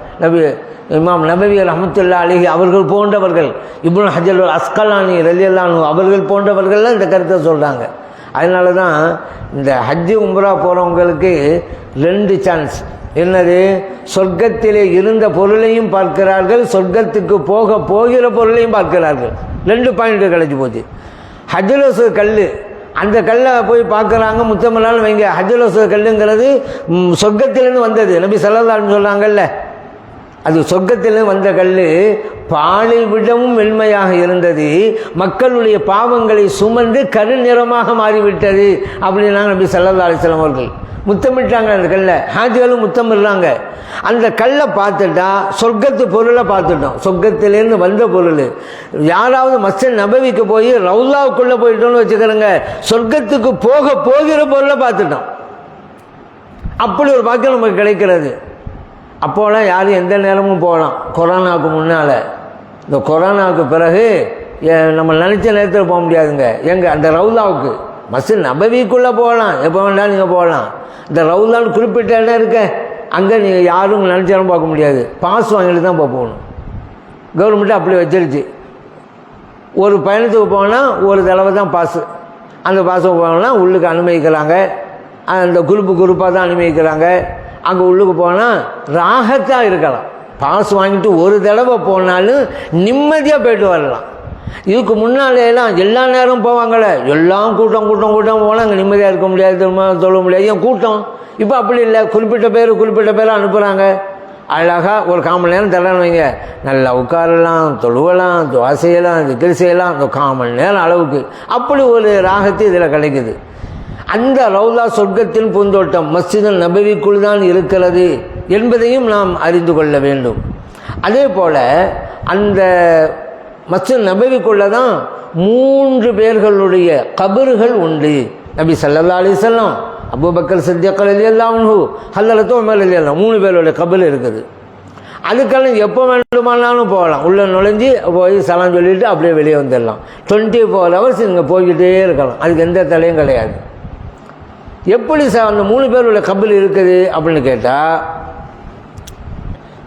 இமாம் நவவி ரஹ்மத்துல்லாஹி அலைஹி அவர்கள் போன்றவர்கள், இப்னு ஹஜர் அஸ்கலானி ரலியல்லாஹு அன்ஹு அவர்கள் போன்றவர்கள்லாம் இந்த கருத்தை சொல்கிறாங்க. அதனால தான் இந்த ஹஜ்ஜு உம்ரா போகிறவங்களுக்கு 2 சான்ஸ். என்னது? சொர்க்கத்திலே இருந்த பொருளையும் பார்க்கிறார்கள், சொர்க்கத்துக்கு போகிற பொருளையும் பார்க்கிறார்கள். 2 பாயிண்ட் கிடைச்சி போச்சு. ஹஜ்ருல் அஸ்வத் கல், அந்த கல்லை போய் பார்க்குறாங்க, முத்தமிழ்னாலும் வைங்க. ஹஜ்ருல் அஸ்வத் கல்லுங்கிறது சொர்க்கத்திலேருந்து வந்தது. நபி ஸல்லல்லாஹு அலைஹி சொன்னாங்கல்ல, அது சொர்க்கத்திலேருந்து வந்த கல் பாலை விடவும் வெண்மையாக இருந்தது, மக்களுடைய பாவங்களை சுமந்து கருநிறமாக மாறிவிட்டது அப்படின்னாங்க நபி ஸல்லல்லாஹு அலைஹி வஸல்லம் அவர்கள். முத்தமிட்டாங்க அந்த கல்லை, ஹாஜிகளும் முத்தமிடுறாங்க. அந்த கல்லை பார்த்துட்டா சொர்க்கத்து பொருளை பார்த்துட்டோம், சொர்க்கத்திலேருந்து வந்த பொருள். யாராவது மஸ்ஜித் நபவிக்கு போய் ரவுலாவுக்குள்ளே போயிட்டோம்னு வச்சுக்கிறோங்க, சொர்க்கத்துக்கு போகிற பொருளை பார்த்துட்டோம். அப்படி ஒரு பாக்கியம் நமக்கு கிடைக்கிறது. அப்போலாம் யாரும் எந்த நேரமும் போகலாம். கொரோனாவுக்கு முன்னால், இந்த கொரோனாவுக்கு பிறகு நம்ம நினச்ச நேரத்தில் போக முடியாதுங்க. எங்கே அந்த ரவுலாவுக்கு, மஸ்ஜித் நபவிக்குள்ளே போகலாம், எப்போ வேண்டாலும் நீங்கள் போகலாம். இந்த ரவுலான்னு குறிப்பிட்ட இடம் இருக்க, அங்கே நீங்கள் யாரும் நினச்சாலும் பார்க்க முடியாது, பாஸ் வாங்கிட்டு தான் போகணும். கவர்மெண்ட்டு அப்படி வச்சிருச்சு. ஒரு பயணத்துக்கு போனால் ஒரு தடவை தான் பாஸு. அந்த பாஸை போனோம்னா உள்ளுக்கு அனுமதிக்கிறாங்க, அந்த குரூப்பாக தான் அனுமதிக்கிறாங்க. அங்கே உள்ளுக்கு போனால் ராகத்தாக இருக்கலாம். பாஸ் வாங்கிட்டு ஒரு தடவை போனாலும் நிம்மதியாக போயிட்டு வரலாம். இதுக்கு முன்னாலேலாம் எல்லா நேரம் போவாங்களே, எல்லாம் கூட்டம் போனால் அங்கே நிம்மதியாக இருக்க முடியாது, தொழ முடியாது, ஏன் கூட்டம். இப்போ அப்படி இல்லை, குறிப்பிட்ட பேர் அனுப்புகிறாங்க. அழகாக ஒரு 1/4 மணி நேரம் தரலான்னு வைங்க, நல்லா உட்காரலாம், தொழுவலாம், துவா செய்யலாம், திக்ர் செய்யலாம், அந்த 1/4 மணி நேரம் அளவுக்கு. அப்படி ஒரு ராகத்து இதில் கிடைக்குது. அந்த ரவுலா சொர்க்கத்தின் பூந்தோட்டம் மஸ்ஜித் நபவிக்குள் தான் இருக்கிறது என்பதையும் நாம் அறிந்து கொள்ள வேண்டும். அதே போல் அந்த மஸ்ஜித் நபவிக்குள்ளே தான் 3 பேர்களுடைய கபறுகள் உண்டு. நபி ஸல்லல்லாஹு அலைஹி வஸல்லம், அபூபக்கர் சித்திக் ரலியல்லாஹு அன்ஹு, ஹஜ்ரத் உமர் ரலியல்லாஹு, 3 பேருடைய கபர் இருக்குது. அதுக்கெல்லாம் எப்போ வேண்டுமானாலும் போகலாம். உள்ளே நுழைஞ்சி போய் சலாம் சொல்லிவிட்டு அப்படியே வெளியே வந்துடலாம். 24 hours நீங்கள் போய்கிட்டே இருக்கலாம், அதுக்கு எந்த தலையும் கிடையாது. எப்படி அந்த 3 பேருடைய கபர் இருக்குது அப்படின்னு கேட்டால்,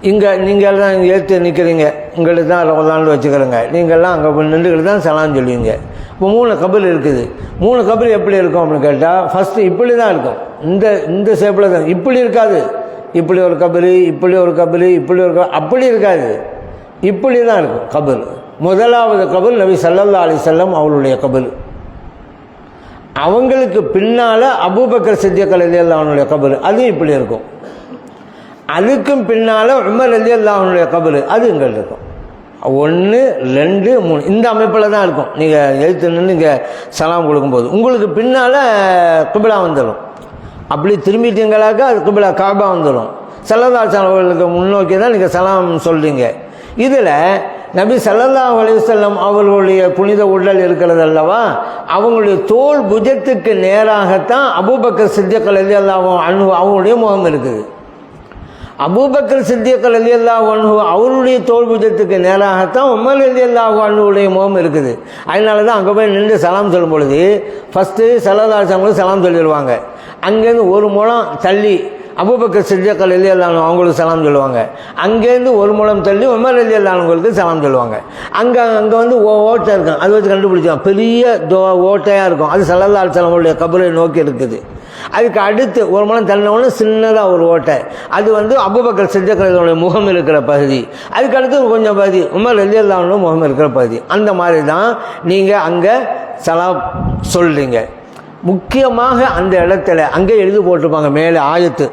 இங்கே நீங்கள் தான் இங்கே ஏற்று நிற்கிறீங்க, உங்களுக்கு தான் ரமலான்னு வச்சுக்கிறோங்க, நீங்கள்லாம் அங்கே நின்றுக்கிட்டு தான் சலாம் சொல்லுவீங்க. இப்போ 3 கபர் இருக்குது. 3 கபர் எப்படி இருக்கும் அப்படின்னு கேட்டால், ஃபஸ்ட்டு இப்படி தான் இருக்கும், இந்த ஷேப்பில் தான், இப்படி இருக்காது. இப்படி ஒரு கபரு, இப்படி ஒரு கபரு, இப்படி ஒரு கபர், அப்படி இருக்காது, இப்படி தான் இருக்கும் கபர். முதலாவது கபர் நபி ஸல்லல்லாஹு அலைஹி வஸல்லம் அவருடைய கபர். அவங்களுக்கு பின்னால் அபூபக்கர் சித்திக் ரலியல்லாஹு அன்ஹுடைய கபர், அது இப்படி இருக்கும். அதுக்கும் பின்னால் உமர் ரலியல்லாஹு அன்ஹுடைய கபர், அது இங்கே இருக்கும். 1 2 3 இந்த அமைப்பில் தான் இருக்கும். நீங்கள் எழுத்து நின்று இங்கே சலாம் கொடுக்கும்போது உங்களுக்கு பின்னால் கிபிலா வந்துடும். அப்படி திரும்பிட்டீங்களாக்கா அது கிபிலா காபா வந்துடும். ஸல்லல்லாஹு அலைஹி வஸல்லம் அவர்களுக்கு முன்னோக்கி தான் நீங்கள் சலாம் சொல்கிறீங்க. இதில் நபி ஸல்லல்லாஹு அலைஹி வஸல்லம் அவர்களுடைய புனித உடல் இருக்கிறது அல்லவா, அவங்களுடைய தோல் புஜத்துக்கு நேராகத்தான் அபூபக்கர் சித்திக் ரலியல்லாஹு அன்ஹு அவங்களுடைய முகம் இருக்குது. அபூபக்கர் சித்திக் ரலியல்லாஹு அன்ஹு அவருடைய தோல் புஜத்துக்கு நேராகத்தான் உமர் ரலியல்லாஹு அன்ஹுடைய முகம் இருக்குது. அதனால தான் அங்கே போய் நின்று சலாம் சொல்லும் பொழுது ஃபஸ்ட்டு ஸல்லல்லாஹு அலைஹி வஸல்லம் சலாம் சொல்லிடுவாங்க. அங்கேருந்து 1 முழம் தள்ளி அபூபக்கர் சித்திக் ரலியல்லாஹு அன்ஹு அவங்களுக்கு சலாம் சொல்லுவாங்க. அங்கேருந்து 1 முழம் தள்ளி உமர் ரலியல்லாஹு அன்ஹுவுக்கு சலாம் சொல்லுவாங்க. அங்கே வந்து ஓட்டை இருக்கும், அது வச்சு கண்டுபிடிச்சோம். பெரிய ஓட்டையாக இருக்கும், அது ஸல்லல்லாஹு அலைஹி வஸல்லம் அவருடைய கபரை நோக்கி இருக்குது. அதுக்கு அடுத்து 1 முழம் தள்ளினவுடனே சின்னதாக ஒரு ஓட்டை, அது வந்து அபூபக்கர் சித்திக் ரலியல்லாஹு அன்ஹு முகம் இருக்கிற பகுதி. அதுக்கு அடுத்து கொஞ்சம் பகுதி உமர் ரலியல்லாஹு அன்ஹு முகம் இருக்கிற பகுதி. அந்த மாதிரி தான் நீங்கள் அங்கே சலாம் சொல்கிறீங்க. முக்கியமாக அந்த இடத்துல அங்கே எழுதி போட்டிருப்பாங்க மேலே ஆயத்து.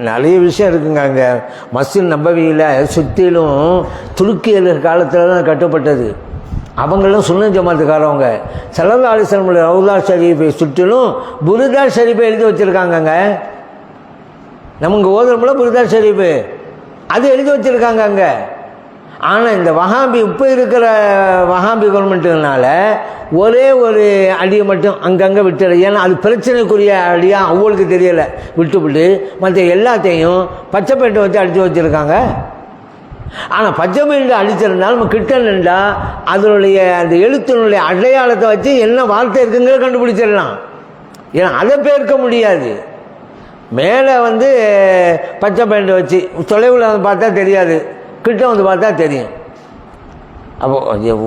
நிறைய விஷயம் இருக்குங்க. அங்கே மஸ்ஜித் நபவியில் சுற்றிலும் துருக்கியர்கள் காலத்தில் தான் கட்டப்பட்டது. அவங்களும் சுன்னத் ஜமாத்துக்காரவங்க. ஸல்லல்லாஹு அலைஹி வஸல்லம் ரவுலா ஷரீஃபை சுற்றிலும் புருதா ஷரீஃபை எழுதி வச்சுருக்காங்கங்க. நமக்கு ஓதுறோம்ல புருதா ஷரீஃபு, அது எழுதி வச்சுருக்காங்க அங்கே. ஆனால் இந்த வஹாபி இப்போ இருக்கிற வஹாபி கவர்மெண்ட்டுனால ஒரே ஒரு அடியை மட்டும் அங்கங்கே விட்டுற, ஏன்னா அது பிரச்சனைக்குரிய அடியாக அவங்களுக்கு தெரியலை, விட்டுவிட்டு மற்ற எல்லாத்தையும் பச்சை பெயிண்டை வச்சு அடித்து வச்சுருக்காங்க. ஆனால் பச்சை பெயிண்டை அடிச்சிருந்தாலும் நம்ம கிட்ட நின்றா அதனுடைய அந்த எழுத்தினுடைய அடையாளத்தை வச்சு என்ன வார்த்தை இருக்குங்கிறத கண்டுபிடிச்சிடலாம். ஏன்னா அதை பேர்க்க முடியாது. மேலே வந்து பச்சை பெயிண்டை வச்சு தொலைவில் வந்து பார்த்தா தெரியாது, கிட்ட வந்து பார்த்தா தெரியும். அப்போ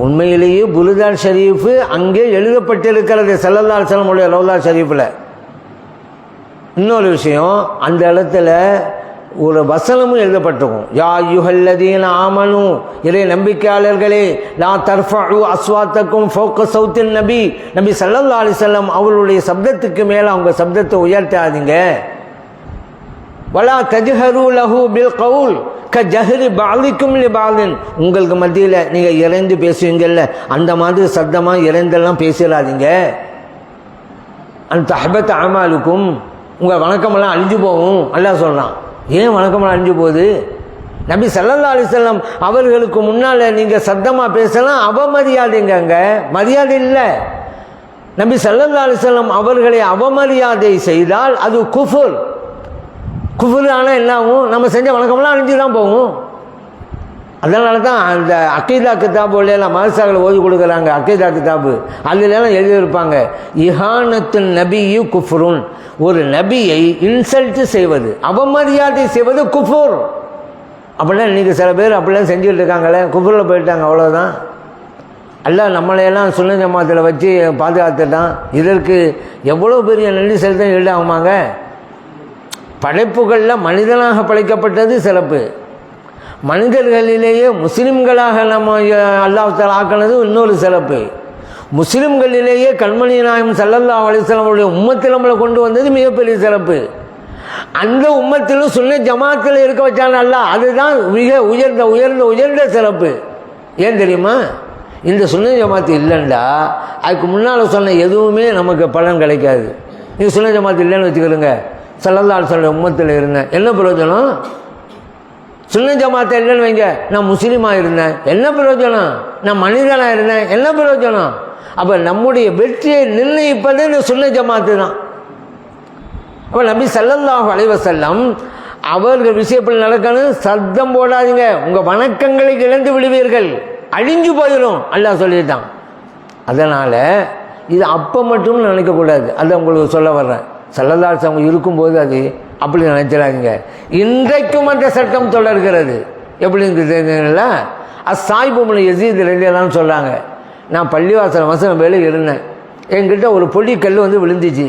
உண்மையிலேயே புருதா ஷரீஃபு அங்கே எழுதப்பட்டிருக்கிறது ஸல்லல்லாஹு அலைஹி வஸல்லம் ரவுலா ஷரீஃபில். இன்னொரு விஷயம், அந்த இடத்துல ஒரு வசனமும் எழுதப்பட்டிருக்கும். யா அய்யுஹல்லதீன ஆமனு, இறை நம்பிக்கையாளர்களே, லா தர்ஃபஉ அஸ்வாத்தக்கும் ஃபௌக ஸௌத்தின் நபி, நபி ஸல்லல்லாஹு அலைஹி வஸல்லம் அவர்களுடைய சப்தத்துக்கு மேலே அவங்க சப்தத்தை உயர்த்தாதீங்க. வலா தஜ்ஹரு லஹு பில் கவுல் கஜஹரி பாலிக்கும் லி பாலின், உங்களுக்கு மத்தியில் நீங்கள் இறைந்து பேசுவீங்கல்ல அந்த மாதிரி சத்தமாக இறைந்தெல்லாம் பேசிடாதீங்க. அந்த தஹபத் அமாலுக்கும், உங்கள் வணக்கமெல்லாம் அழிஞ்சு போகும் அல்லாஹ் சொல்கிறான். ஏன் வணக்கமெல்லாம் அழிஞ்சு போகுது? நபி ஸல்லல்லாஹு அலைஹி வஸல்லம் அவர்களுக்கு முன்னால் நீங்கள் சத்தமாக பேசலாம், அவமரியாதைங்க. அங்கே மரியாதை இல்லை. நபி ஸல்லல்லாஹு அலைஹி வஸல்லம் அவர்களை அவமரியாதை செய்தால் அது குஃபுர். குஃபுர் ஆனால் என்ன ஆகும்? நம்ம செஞ்ச வணக்கமெல்லாம் அழிஞ்சு தான் போகும். அதனால தான் அந்த அக்கீதா கிதாபுலாம் மதரசாக்களை ஓதி கொடுக்குறாங்க. அக்கீதா கிதாபு அதுலாம் எழுதியிருப்பாங்க, இஹானத்து நபியு குஃபுருன், ஒரு நபியை இன்சல்ட் செய்வது, அவமரியாதை செய்வது குஃபுர். அப்படின்னா இன்றைக்கி சில பேர் அப்படிலாம் செஞ்சுக்கிட்டு இருக்காங்களே, குஃபுரில் போயிட்டாங்க, அவ்வளோதான். அல்லாஹ் நம்மளையெல்லாம் சுன்ன ஜமாத்தில் வச்சு பாதுகாத்துட்டான். இதற்கு எவ்வளோ பெரிய நன்றி செலுத்த ஈடாகுமாங்க? படைப்புகளில் மனிதனாக படைக்கப்பட்டது சிறப்பு, மனிதர்களிலேயே முஸ்லிம்களாக நம்ம அல்லாஹ் தஆலா ஆக்கினது இன்னொரு சிறப்பு, முஸ்லிம்களிலேயே கண்மணி நாயகம் ஸல்லல்லாஹு அலைஹி வஸல்லம் உடைய உம்மத்தில் நம்மளை கொண்டு வந்தது மிகப்பெரிய சிறப்பு. அந்த உம்மத்திலும் சுன்ன ஜமாத்தில் இருக்க வச்சாங்க அல்லாஹ், அதுதான் மிக உயர்ந்த உயர்ந்த உயர்ந்த சிறப்பு. ஏன் தெரியுமா? இந்த சுன்ன ஜமாத்து இல்லைண்டா அதுக்கு முன்னால் சொன்ன எதுவுமே நமக்கு பலன் கிடைக்காது. நீங்கள் சுன்ன ஜமாத்து இல்லைன்னு வச்சுக்கிறோங்க, ஸல்லல்லாஹு அலைஹி வஸல்லம் உம்மத்தில் இருந்தேன், என்ன பிரயோஜனம்? சுன்ன ஜமாத்தை இல்லைன்னு வைங்க, நான் முஸ்லீமாக இருந்தேன், என்ன பிரயோஜனம்? நான் மனிதனாக இருந்தேன், என்ன பிரயோஜனம்? அப்போ நம்முடைய வெற்றியை நிர்ணயிப்பது இந்த சுன்ன ஜமாத்து தான். அப்போ நபி ஸல்லல்லாஹு அலைஹி வஸல்லம் அவர்கள் விஷயத்தில் நடக்கணும், சத்தம் போடாதீங்க, உங்கள் வணக்கங்களை இழந்து விடுவீர்கள், அழிஞ்சு போயிடும் அல்லாஹ் சொல்லிட்டான். அதனால் இது அப்போ மட்டும் நினைக்கக்கூடாது, அதை உங்களுக்கு சொல்ல வர்றேன். ஸல்லல்லாஹு அலைஹி வஸல்லம் இருக்கும்போது அது அப்படி நினைச்சிடாதீங்க. இன்றைக்கும் அந்த சட்டம் தொடர்கிறது. எப்படின்னு தெரியுங்களா? அஸ்ஸாயிபுல் யஸீத் ரலியல்லாஹு சொல்கிறாங்க, நான் பள்ளிவாசல் வசனம் வேலை இருந்தேன், என்கிட்ட ஒரு பொடி கல் வந்து விழுந்துச்சு.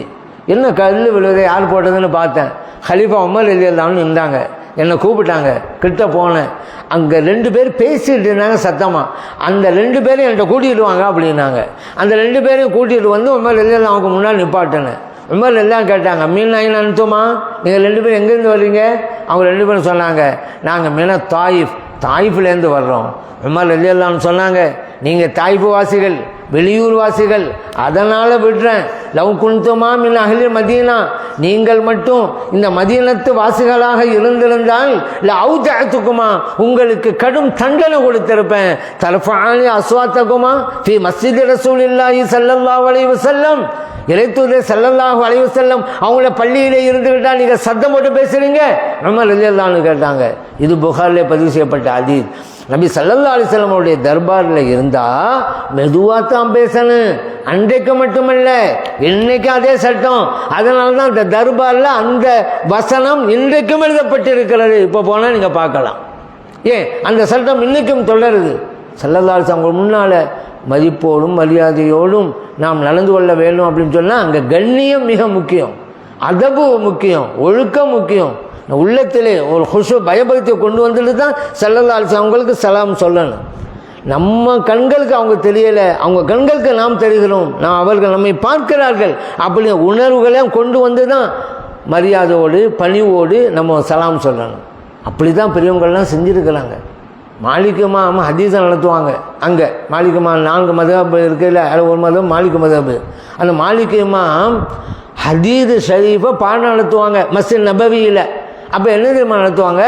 என்ன கல் விழுவதை யார் போட்டதுன்னு பார்த்தேன். ஹலீஃபா உமர் ரலியல்லாஹு இருந்தாங்க, என்னை கூப்பிட்டாங்க, கிட்ட போனேன். அங்கே 2 பேர் பேசிகிட்டு இருந்தாங்க சத்தமாக. அந்த 2 பேரும் என்கிட்ட கூட்டிகிட்டு வாங்க அப்படின்னாங்க. அந்த 2 பேரையும் கூட்டிகிட்டு வந்து உமர் ரலியல்லாஹு அவங்க முன்னால் நிப்பாட்டினேன். உமர் எல்லாம் கேட்டாங்க, மீன் நாயின் அனுத்துமா, நீங்கள் 2 பேரும் எங்கேருந்து வர்றீங்க? அவங்க 2 பேரும் சொன்னாங்க, நாங்கள் மீன தாயிஃப்லேருந்து வர்றோம். உமர் ரலியல்லாஹு சொன்னாங்க, நீங்கள் தாயிஃப் வாசிகள், வெளியூர் வாசிகள், அதனால் விடுறேன். லவ் குன்துமா மின் அஹ்லில் மதீனா, நீங்கள் மட்டும் இந்த மதீனத்து வாசிகளாக இருந்திருந்தால் லஅவுஜஅதுகுமா, உங்களுக்கு கடும் தண்டனை கொடுத்திருப்பேன். தர்ஃபஅனி அஸ்வாத்தகுமா ஃபி மஸ்ஜித் ரசூலில்லாஹி ஸல்லல்லாஹு அலைஹி வஸல்லம், இறைத்தூதர் ஸல்லல்லாஹு அலைஹி வஸல்லம் அவங்கள பள்ளியிலே இருந்துக்கிட்டா நீங்கள் சத்தம் போட்டு பேசுகிறீங்க. உமர் ரலியல்லாஹு கேட்டாங்க. இது புகாரிலே பதிவு செய்யப்பட்ட ஹதீஸ். நபி ஸல்லல்லாஹு அலைஹி வஸல்லம் அவருடைய தர்பாரில் இருந்தால் மெதுவாக தான் பேசணும். அன்றைக்கு மட்டுமல்ல, இன்னைக்கு அதே சட்டம். அதனால தான் இந்த தர்பாரில் அந்த வசனம் இன்றைக்கும் எழுதப்பட்டிருக்கிறது. இப்போ போனால் நீங்கள் பார்க்கலாம். ஏன் அந்த சட்டம் இன்னைக்கும் தொடருது. ஸல்லல்லாஹு அலைஹி வஸல்லம் அவங்க முன்னால் மதிப்போடும் மரியாதையோடும் நாம் நடந்து கொள்ள வேண்டும் அப்படின்னு சொன்னால் அங்கே கண்ணியம் மிக முக்கியம், அதபு முக்கியம், ஒழுக்கம் முக்கியம். உள்ளத்திலே ஒரு ஹுஷு பயபக்தியை கொண்டு வந்துட்டு தான் ஸல்லல்லாஹு அலைஹி வஸல்லம் அவங்களுக்கு சலாம் சொல்லணும். நம்ம கண்களுக்கு அவங்க தெரியலை, அவங்க கண்களுக்கு நாம் தெரிகிறோம், அவர்கள் நம்மை பார்க்கிறார்கள். அப்படி உணர்வுகளையும் கொண்டு வந்து தான் மரியாதையோடு பணிவோடு நம்ம சலாம் சொல்லணும். அப்படி தான் பெரியவங்கள்லாம் செஞ்சுருக்கிறாங்க. மாலிகமா ஹதீஸை நடத்துவாங்க. அங்கே மாலிகமா 4 மதஹப் இருக்குல்ல, அதில் ஒரு மதம் மாலிக் மதஹப். அந்த மாலிகமா ஹதீஸ் ஷரீஃபை பாடம் நடத்துவாங்க மஸ்ஜித் நபவியில். அப்போ என்ன தெரியுமா நடத்துவாங்க?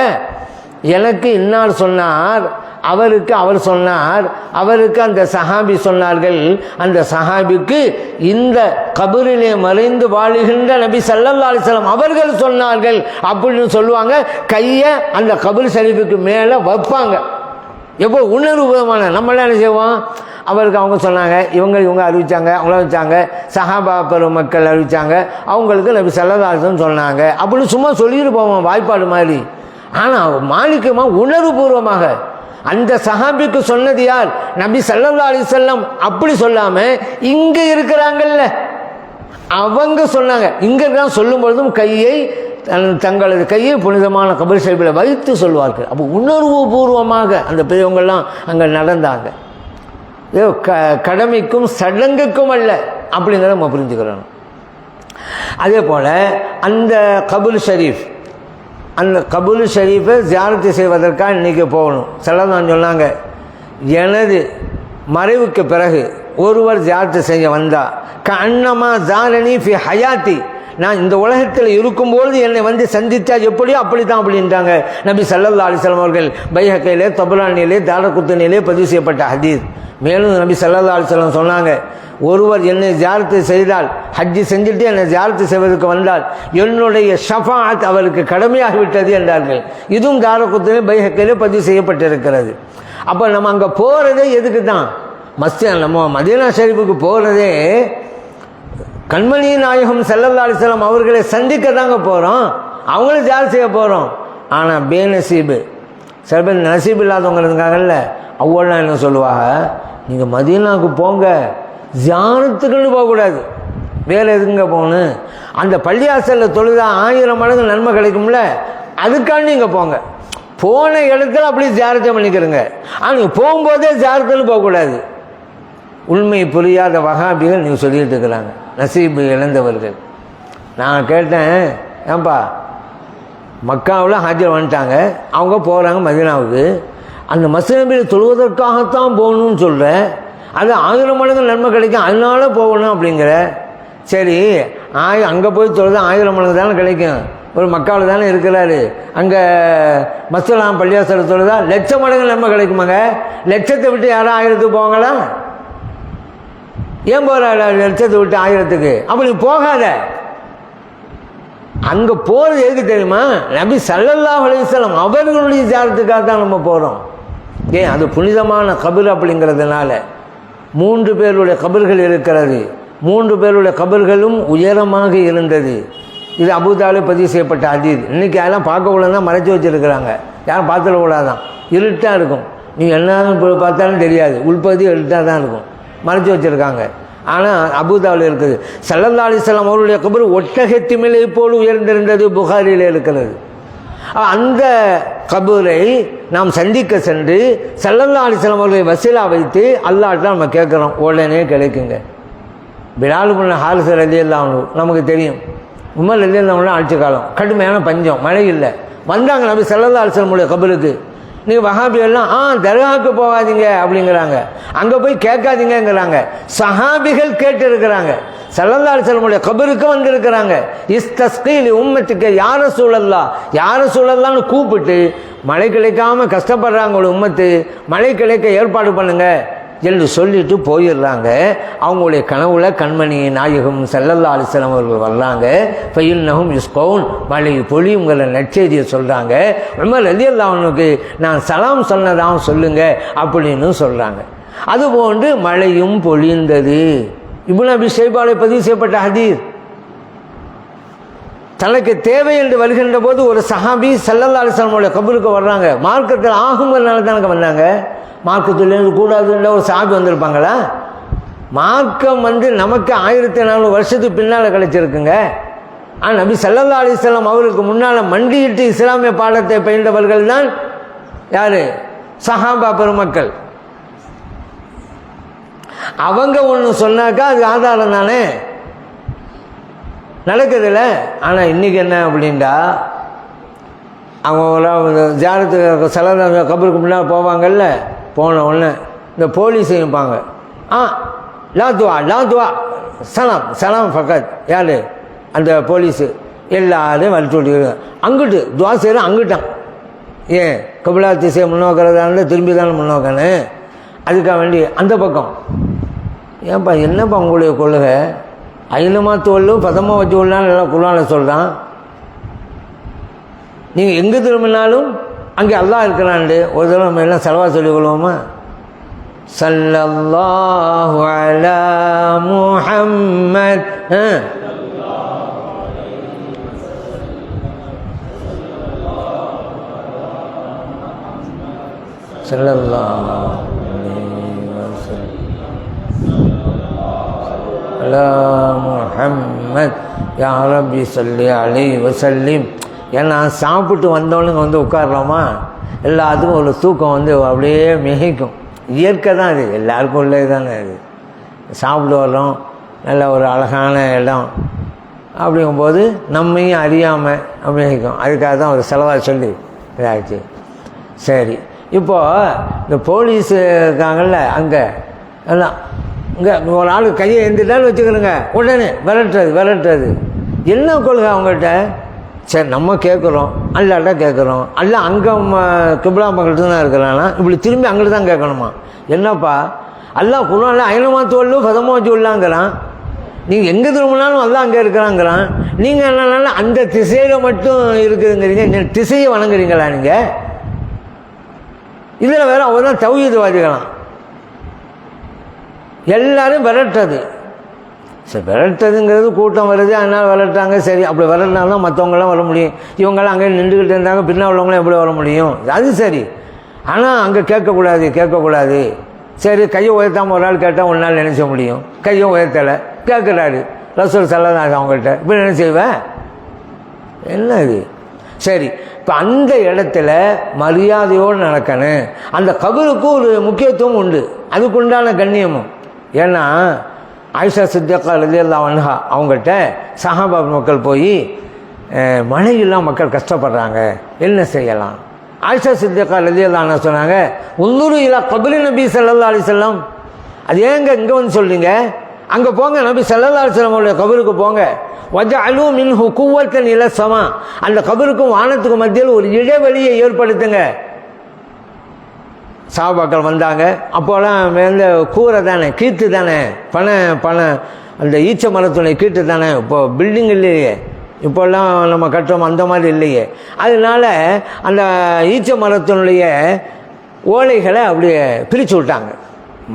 எனக்கு இன்னார் சொன்னார், அவருக்கு அவர் சொன்னார், அவருக்கு அந்த சஹாபி சொன்னார்கள், அந்த சஹாபிக்கு இந்த கபரிலே மறைந்து வாழுகின்ற நபி ஸல்லல்லாஹு அலைஹி வஸல்லம் அவர்கள் சொன்னார்கள் அப்படின்னு சொல்லுவாங்க. கையை அந்த கபர் ஷரீஃபுக்கு மேலே வைப்பாங்க. எவ்வளோ உணர்வுபூர்வமான. நம்மளாம் என்ன செய்வோம்? அவருக்கு அவங்க சொன்னாங்க, இவங்க அறிவித்தாங்க, அவங்கள வச்சாங்க, சஹாபா பெருமக்கள் அறிவித்தாங்க, அவங்களுக்கு நபி ஸல்லல்லாஹு அலைஹி வஸல்லம் சொன்னாங்க அப்படின்னு சும்மா சொல்லிட்டு போவோம் வாய்ப்பாடு மாதிரி. ஆனால் மாலிகமா உணர்வுபூர்வமாக அந்த சஹாபிக்கு சொன்னது யார்? நபி ஸல்லல்லாஹு அலைஹி வஸல்லம் அப்படி சொல்லாமல் இங்கே இருக்கிறாங்கல்ல அவங்க சொன்னாங்க. இங்கே தான் சொல்லும் பொழுதும் கையை தங்களது கையை புனிதமான கபர் ஷரீஃபில் வைத்து சொல்வார்கள். அப்போ உணர்வு பூர்வமாக அந்த பெரியவங்கள்லாம் அங்கே நடந்தாங்க. கடமைக்கும் சடங்குக்கும் அல்ல அப்படிங்கிறத நம்ம புரிஞ்சுக்கிறோம். அதே போல் அந்த கபர் ஷரீஃப், அந்த கபூல் ஷரீஃபை ஜியாரத்து செய்வதற்காக இன்றைக்கி போகணும். ஸல்லல்லாஹு சொன்னாங்க, எனது மறைவுக்கு பிறகு ஒருவர் ஜியாரத்து செய்ய வந்தால் கஅன்னமா ஜாரனி ஃபி ஹயாத்தி, நான் இந்த உலகத்தில் இருக்கும்போது என்னை வந்து சந்தித்தா எப்படியோ அப்படி தான் அப்படின்ட்டாங்க நபி ஸல்லல்லாஹு அலைஹி வஸல்லம் அவர்கள். பைஹக்கியிலே, தபரானியிலே, தாரகுத்னியிலே பதிவு செய்யப்பட்ட ஹதீஸ். மேலும் நபி ஸல்லல்லாஹு அலைஹி வஸல்லம் சொன்னாங்க, ஒருவர் என்னை ஜியாரத்து செய்தால், ஹஜ்ஜி செஞ்சுட்டு என்னை ஜியாரத்து செய்வதற்கு வந்தால் என்னுடைய ஷஃபாஅத் அவருக்கு கடமையாகிவிட்டது என்றார்கள். இதுவும் தாரகுத்னி, பைஹக்கியிலே பதிவு செய்யப்பட்டிருக்கிறது. அப்போ நம்ம அங்கே போகிறதே எதுக்கு தான்? நம்ம மதீனா ஷரீஃபுக்கு போகிறதே கண்மணி நாயகம் ஸல்லல்லாஹு அலைஹி வஸல்லம் அவர்களை சந்திக்க தாங்க போகிறோம், அவங்களும் ஜியாரத் செய்ய போகிறோம். ஆனால் பேநசீபு, சில பேர் நசீப் இல்லாதவங்க இருக்காங்கல்ல, அவ்வளோலாம் என்ன சொல்லுவாங்க, நீங்கள் மதீனாவுக்கு போங்க, ஜியாரத்துக்குன்னு போகக்கூடாது, வேறு எதுங்க போகணும், அந்த பள்ளியாசலில் தொழுதா 1000 மடங்கு நன்மை கிடைக்கும்ல, அதுக்காண்டி நீங்கள் போங்க. போன இடத்துல அப்படி ஜியாரத்தை பண்ணிக்கிறங்க, ஆனால் நீங்கள் போகும்போதே ஜியாரத்துன்னு போகக்கூடாது. உண்மை புரியாத வஹாபிகள் நீங்கள் சொல்லிட்டு இருக்கிறாங்க, நசீபு இழந்தவர்கள். நான் கேட்டேன், ஏன்பா மக்காவில் ஹாஜர் வந்துட்டாங்க, அவங்க போகிறாங்க மதீனாவுக்கு, அந்த மஸ்ஜிதில் தொழுவதற்காகத்தான் போகணும்னு சொல்கிறேன், அது 1000 மடங்கு நன்மை கிடைக்கும், அதனால போகணும் அப்படிங்கிற. சரி, அங்கே போய் தொழுது 1000 மடங்கு தானே கிடைக்கும், ஒரு மக்காவில் தானே இருக்கிறாரு, அங்கே மஸ்ஜித் பள்ளியாசல் தொழுதா 1,00,000 மடங்கு நன்மை கிடைக்குமாங்க? லட்சத்தை விட்டு யாரும் 1000த்துக்கு போவாங்களா? ஏன் போகிற 1,00,000 விட்டு 1000த்துக்கு? அப்படி போகாத. அங்கே போகிறது எதுக்கு தெரியுமா? நபி ஸல்லல்லாஹு அலைஹி வஸல்லம் அவர்களுடைய ஜியாரத்துக்காக தான் நம்ம போகிறோம். ஏன்? அது புனிதமான கபர் அப்படிங்கிறதுனால. 3 பேருடைய கபர்கள் இருக்கிறது, 3 பேருடைய கபர்களும் உயரமாக இருந்தது. இது அபூதாவில் பதிவு செய்யப்பட்ட ஹதீஸ். இன்றைக்கி அதெல்லாம் பார்க்கக்கூடாது தான் மறைச்சி வச்சுருக்கிறாங்க, யாரும் பார்த்துடக்கூடாதான், இருட்டாக இருக்கும், நீங்கள் என்ன பார்த்தாலும் தெரியாது, உள்பகுதி இருட்டாக தான் இருக்கும், மறைச்சி வச்சுருக்காங்க. ஆனால் அபூதாவில் இருக்குது. ஸல்லல்லாஹு அலைஹி வஸல்லம் அவருடைய கபர் ஒட்டகத்திமிலை போல் உயர்ந்திருந்தது, புகாரியில் இருக்கிறது. அந்த கபரை நாம் சந்திக்க சென்று ஸல்லல்லாஹு அலைஹி வஸல்லம் அவர்களை வசீலா வைத்து அல்லாஹ்ட்ட நம்ம கேட்குறோம், உடனே கிடைக்குங்க. பிலால் இப்னு ஹாரிஸ் ரலியல்லாஹு அன்ஹு நமக்கு தெரியும், உமர் ரலியல்லாஹு அன்ஹு ஆட்சி காலம், கடுமையான பஞ்சம், மழை இல்லை, வந்தாங்க நபி ஸல்லல்லாஹு அலைஹி வஸல்லம் கபருக்கு. நீங்கள் வஹாபிகள்லாம் தர்காவுக்கு போகாதீங்க அப்படிங்கிறாங்க, அங்கே போய் கேட்காதீங்கிறாங்க. சஹாபிகள் கேட்டு இருக்கிறாங்க, ஸல்லல்லாஹு அலைஹி வஸல்லம் கபருக்கு வந்திருக்கிறாங்க. இஸ்தஸ்கீலி உம்மத்துக்கு யார சூழல்லான்னு கூப்பிட்டு, மழை கிடைக்காம கஷ்டப்படுறாங்க ஒரு உம்மத்து, மழை கிடைக்க ஏற்பாடு பண்ணுங்க என்று சொல்லிட்டு போயிடுறாங்க. அவங்களுடைய கனவுல கண்மணி நாயகம் ஸல்லல்லாஹு அலைஹி வஸல்லம் அவர்கள் வர்றாங்க. ஃபைன்னஹும் யுஸ்கவுன், மழை பொழியுங்கிற நற்செய்தியை சொல்கிறாங்க. உமர் ரலியல்லாஹு அன்ஹுக்கு நான் சலாம் சொன்னதாகவும் சொல்லுங்க அப்படின்னு சொல்கிறாங்க. அதுபோன்று மழையும் பொழிந்தது. இப்னு அபி ஷைபாவை பதிவு செய்யப்பட்ட ஹதீஸ். தனக்கு தேவை என்று வருகின்ற போது ஒரு சஹாபி ஸல்லல்லாஹு அலைஹி வஸல்லம் கபருக்கு வர்றாங்க. மார்க்கத்தில் ஆகுங்கிறதுனால தானே வந்தாங்க, மார்க்கத்திலேருந்து கூடாதுன்ற ஒரு சாபி வந்திருப்பாங்களா? மார்க்கம் நமக்கு 1400 வருஷத்துக்கு பின்னால் கிடைச்சிருக்குங்க. ஆனால் நபி ஸல்லல்லாஹு அலைஹி வஸல்லம் அவருக்கு முன்னால் மண்டியிட்டு இஸ்லாமிய பாடத்தை பயின்றவர்கள் தான் யார்? சஹாபா பெருமக்கள். அவங்க ஒன்று சொன்னாக்கா அது ஆதாரம் தானே, நடக்குதுல்ல. ஆனால் இன்றைக்கி என்ன அப்படின்டா, அவங்க ஜியாரத்து ஸல்லல்லாஹு கபருக்கு முன்னால் போவாங்கல்ல, போன உடனே இந்த போலீஸ் இருப்பாங்க, லா துவா சலாம் ஃபக்கத், யார்? அந்த போலீஸு எல்லாரையும் வலிச்சு விட்டு அங்கிட்டு துவா செய்கிறோம், அங்கிட்டான். ஏன்? கபிலா திசையை முன்னோக்கிறதால திரும்பி தானே முன்னோக்கணும், அதுக்காக வேண்டி அந்த பக்கம். ஏன்ப்பா என்னப்பா உங்களுடைய கொள்கை? ஐநமா தோல்லும் பதமாக வச்சு விடலான்னு எல்லாம் குர்ஆன்ல சொல்கிறான். நீங்கள் எங்கே திரும்பினாலும் அங்கே அல்லாஹ் இருக்கிறான்ட்டு ஒரு தடவை நம்ம எல்லாம் செலவா சொல்லிக் கொள்வோமா? ஸல்லல்லாஹு அலா முஹம்மத். ஸல்லல்லாஹு அலா முஹம்மத் யா ரப்பி ஸல்லி அலைஹி வஸல்லிம். ஏன்னா சாப்பிட்டு வந்தவனுங்க உட்காரலாமா, எல்லாத்துக்கும் ஒரு தூக்கம் அப்படியே மிகைக்கும். இயற்கை தான் அது, எல்லாருக்கும் உள்ளது தானே அது. சாப்பிட்டு வர்றோம், நல்ல ஒரு அழகான இடம் அப்படிங்கும்போது நம்மையும் அறியாமல் மிகைக்கும். அதுக்காக தான் ஒரு செலவாக சொல்லி இதாச்சு. சரி, இப்போது இந்த போலீஸு இருக்காங்கல்ல, அங்கே எல்லாம் இங்கே ஒரு ஆள் கையை எழுந்துட்டாலும் வச்சுக்கிறோங்க, உடனே விரட்டுறது. என்ன கொள்கை அவங்ககிட்ட? சரி நம்ம கேட்குறோம், அல்லாட்ட கேட்குறோம், அல்ல அங்கே கிப்லா மக்கள்கிட்ட தான் இருக்கிறானா, இப்படி திரும்பி அங்கிட்டு தான் கேட்கணுமா? என்னப்பா அல்லாஹ் குர்ஆன்ல ஐனமாத்துவல்லு ஃபதமா வச்சுள்ளாங்கிறான், நீங்கள் எங்கே திரும்பினாலும் அல்லாஹ் அங்கே இருக்கிறாங்கிறான். நீங்கள் என்னன்னாலும் அந்த திசையில் மட்டும் இருக்குதுங்கிறீங்க, திசையை வணங்குறீங்களா நீங்கள்? இதில் வேறு அவர் தான் தௌஹீத்வாதிகளாம். எல்லாரும் விரட்டுறது. சரி, விரட்டுறதுங்கிறது கூட்டம் வருது, அதனால் விரட்டாங்க. சரி, அப்படி விரட்டினாலும் மற்றவங்களாம் வர முடியும். இவங்களாம் அங்கே நின்றுக்கிட்டு இருந்தாங்க, பின்னால் உள்ளவங்களாம் எப்படி வர முடியும்? அது சரி. ஆனால் அங்கே கேட்கக்கூடாது. சரி, கையை உயர்த்தாமல் ஒரு ஆள் கேட்டால் ஒரு நாள் நினைச்ச முடியும். கையை உயர்த்தலை, கேட்குறாரு ரசூல் ஸல்லல்லாஹு அலைஹி அவங்கள்ட்ட, இப்படி என்ன செய்வேன்? என்ன இது? சரி, இப்போ அந்த இடத்துல மரியாதையோடு நடக்கணும். அந்த கபருக்கு ஒரு முக்கியத்துவம் உண்டு, அதுக்குண்டான கண்ணியமும். ஏன்னா ஆயிஷா சித்திகா ரலியல்லாஹு அன்ஹா அவங்கள்ட்ட சஹாபா மக்கள் போய் மழையெல்லாம் மக்கள் கஷ்டப்படுறாங்க, என்ன செய்யலாம்? ஆயிஷா சித்திகா ரலியல்லாஹு அன்ஹா சொன்னாங்க, உன்னுரு இலா கப்ரி நபி ஸல்லல்லாஹு அலைஹி வஸல்லம். அது ஏங்க இங்கே வந்து சொல்றீங்க? அங்கே போங்க, நபி ஸல்லல்லாஹு அலைஹி வஸல்லம் கபருக்கு போங்க. வஜஅலு மின்ஹு குவ்வத்தன் இலா ஸமா, அந்த கபருக்கும் வானத்துக்கும் மத்தியில் ஒரு இடைவெளியை ஏற்படுத்துங்க. சஹாபாக்கள் வந்தாங்க. அப்போலாம் மேலே கூரை தானே, கீற்று தானே, பனை அந்த ஈச்ச மரத்துடைய கீற்று தானே. இப்போ பில்டிங் இல்லையே, இப்போல்லாம் நம்ம கட்டுறோம் அந்த மாதிரி இல்லையே. அதனால அந்த ஈச்ச மரத்தினுடைய ஓலைகளை அப்படியே பிரித்து விட்டாங்க.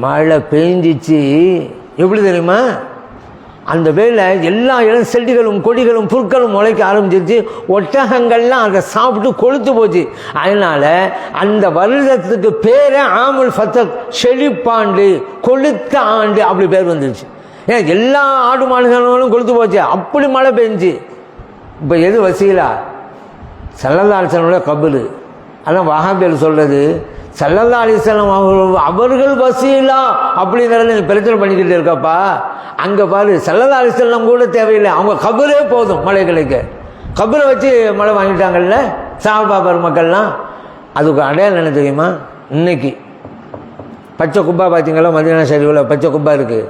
மழை பெஞ்சிச்சு, எப்படி தெரியுமா? அந்த வேலை எல்லா இடம் செடிகளும் கொடிகளும் புற்களும் முளைக்க ஆரம்பிச்சிருச்சு. ஒட்டகங்கள்லாம் அதை சாப்பிட்டு கொளுத்து போச்சு. அதனால அந்த வருடத்துக்கு பேரே ஆமுல் ஃபத்தக், செழிப்பாண்டு, கொளுத்த ஆண்டு, அப்படி பேர் வந்துருச்சு. ஏன் எல்லா ஆடு மாடுகளும் கொளுத்து போச்சு, அப்படி மழை பெஞ்சு. இப்போ எது வசீலா? ஸல்லல்லாஹு அலைஹி வஸல்லம் கபரு. அதான் வஹாபிகள் சொல்றது, ஸல்லல்லாஹு அலைஹி வஸல்லம் அவர்கள் வசீலா அப்படிங்கிறத நீ பிரச்சனை பண்ணிக்கிட்டு இருக்கப்பா. அங்கே பாரு, ஸல்லல்லாஹு அலைஹி வஸல்லம் கூட தேவையில்லை, அவங்க கபரே போதும் மழை கிடைக்க. கபரை வச்சு மழை வாங்கிட்டாங்கல்ல சஹாபா பெருமக்கள்லாம். அதுக்கு அடையாளம் என்ன தெரியுமா? இன்னைக்கு பச்சை குப்பா பார்த்தீங்களா? மதீனா ஷரீஃபில் பச்சை குப்பா இருக்குது.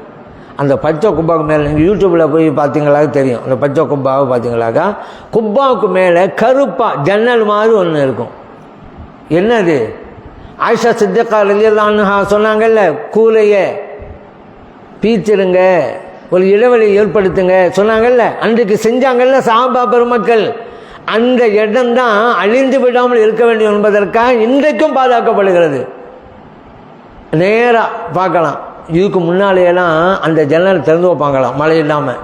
அந்த பச்சை குப்பாவுக்கு மேலே நீங்கள் யூடியூப்பில் போய் பார்த்தீங்களாக்க தெரியும். அந்த பச்சை குப்பாவை பார்த்தீங்களாக்கா, குப்பாவுக்கு மேலே கருப்பாக ஜன்னல் மாதிரி ஒன்று இருக்கும். என்னது? ஆயிஷா சித்திகா ரலியல்லாஹு அன்ஹா சொன்னாங்கல்ல, கூலையை பீச்சிருங்க, ஒரு இடைவெளி ஏற்படுத்துங்க சொன்னாங்கல்ல, அன்றைக்கு செஞ்சாங்கல்ல சஹாபா பெருமக்கள். அந்த இடம்தான் அழிந்து விடாமல் இருக்க வேண்டும் என்பதற்காக இன்றைக்கும் பாதுகாக்கப்படுகிறது. நேராக பார்க்கலாம். இதுக்கு முன்னாலேயெல்லாம் அந்த ஜன்னல் திறந்து வைப்பாங்களாம் மழை இல்லாமல்.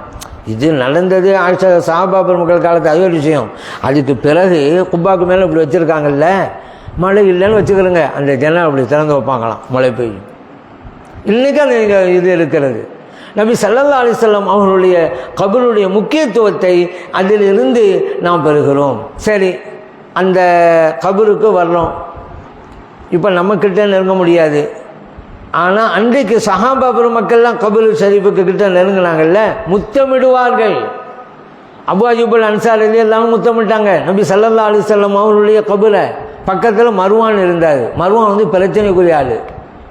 இது நடந்தது ஆயிஷா சஹாபா பெருமக்கள் காலத்து, அது ஒரு விஷயம். அதுக்கு பிறகு குப்பாவுக்கு மேலே இப்படி வச்சுருக்காங்கல்ல, மழை இல்லைன்னு வச்சுக்கிறோங்க, அந்த ஜன்னல் அப்படி திறந்து வைப்பாங்களாம், மழை பெய்யும். இன்றைக்கி அந்த இது இருக்கிறது. நபி ஸல்லல்லாஹு அலைஹி வஸல்லம் அவர்களுடைய கபருடைய முக்கியத்துவத்தை அதிலிருந்து நாம் பெறுகிறோம். சரி, அந்த கபருக்கு வர்றோம். இப்போ நம்மக்கிட்ட நெருங்க முடியாது. ஆனால் அன்றைக்கு சஹாபா பெருமக்கள்லாம் கபரு ஷரீஃபுக்கு கிட்ட நெருங்கினாங்கல்ல, முத்தமிடுவார்கள். அபூ அய்யூபுல் அன்சாரி எல்லாம் முத்தமிட்டாங்க. நபி ஸல்லல்லாஹு அலைஹி வஸல்லம் அவர்களுடைய கபரை பக்கத்தில் மர்வான் இருந்தார். மர்வான் வந்து பிரச்சனைக்குரிய ஆள்.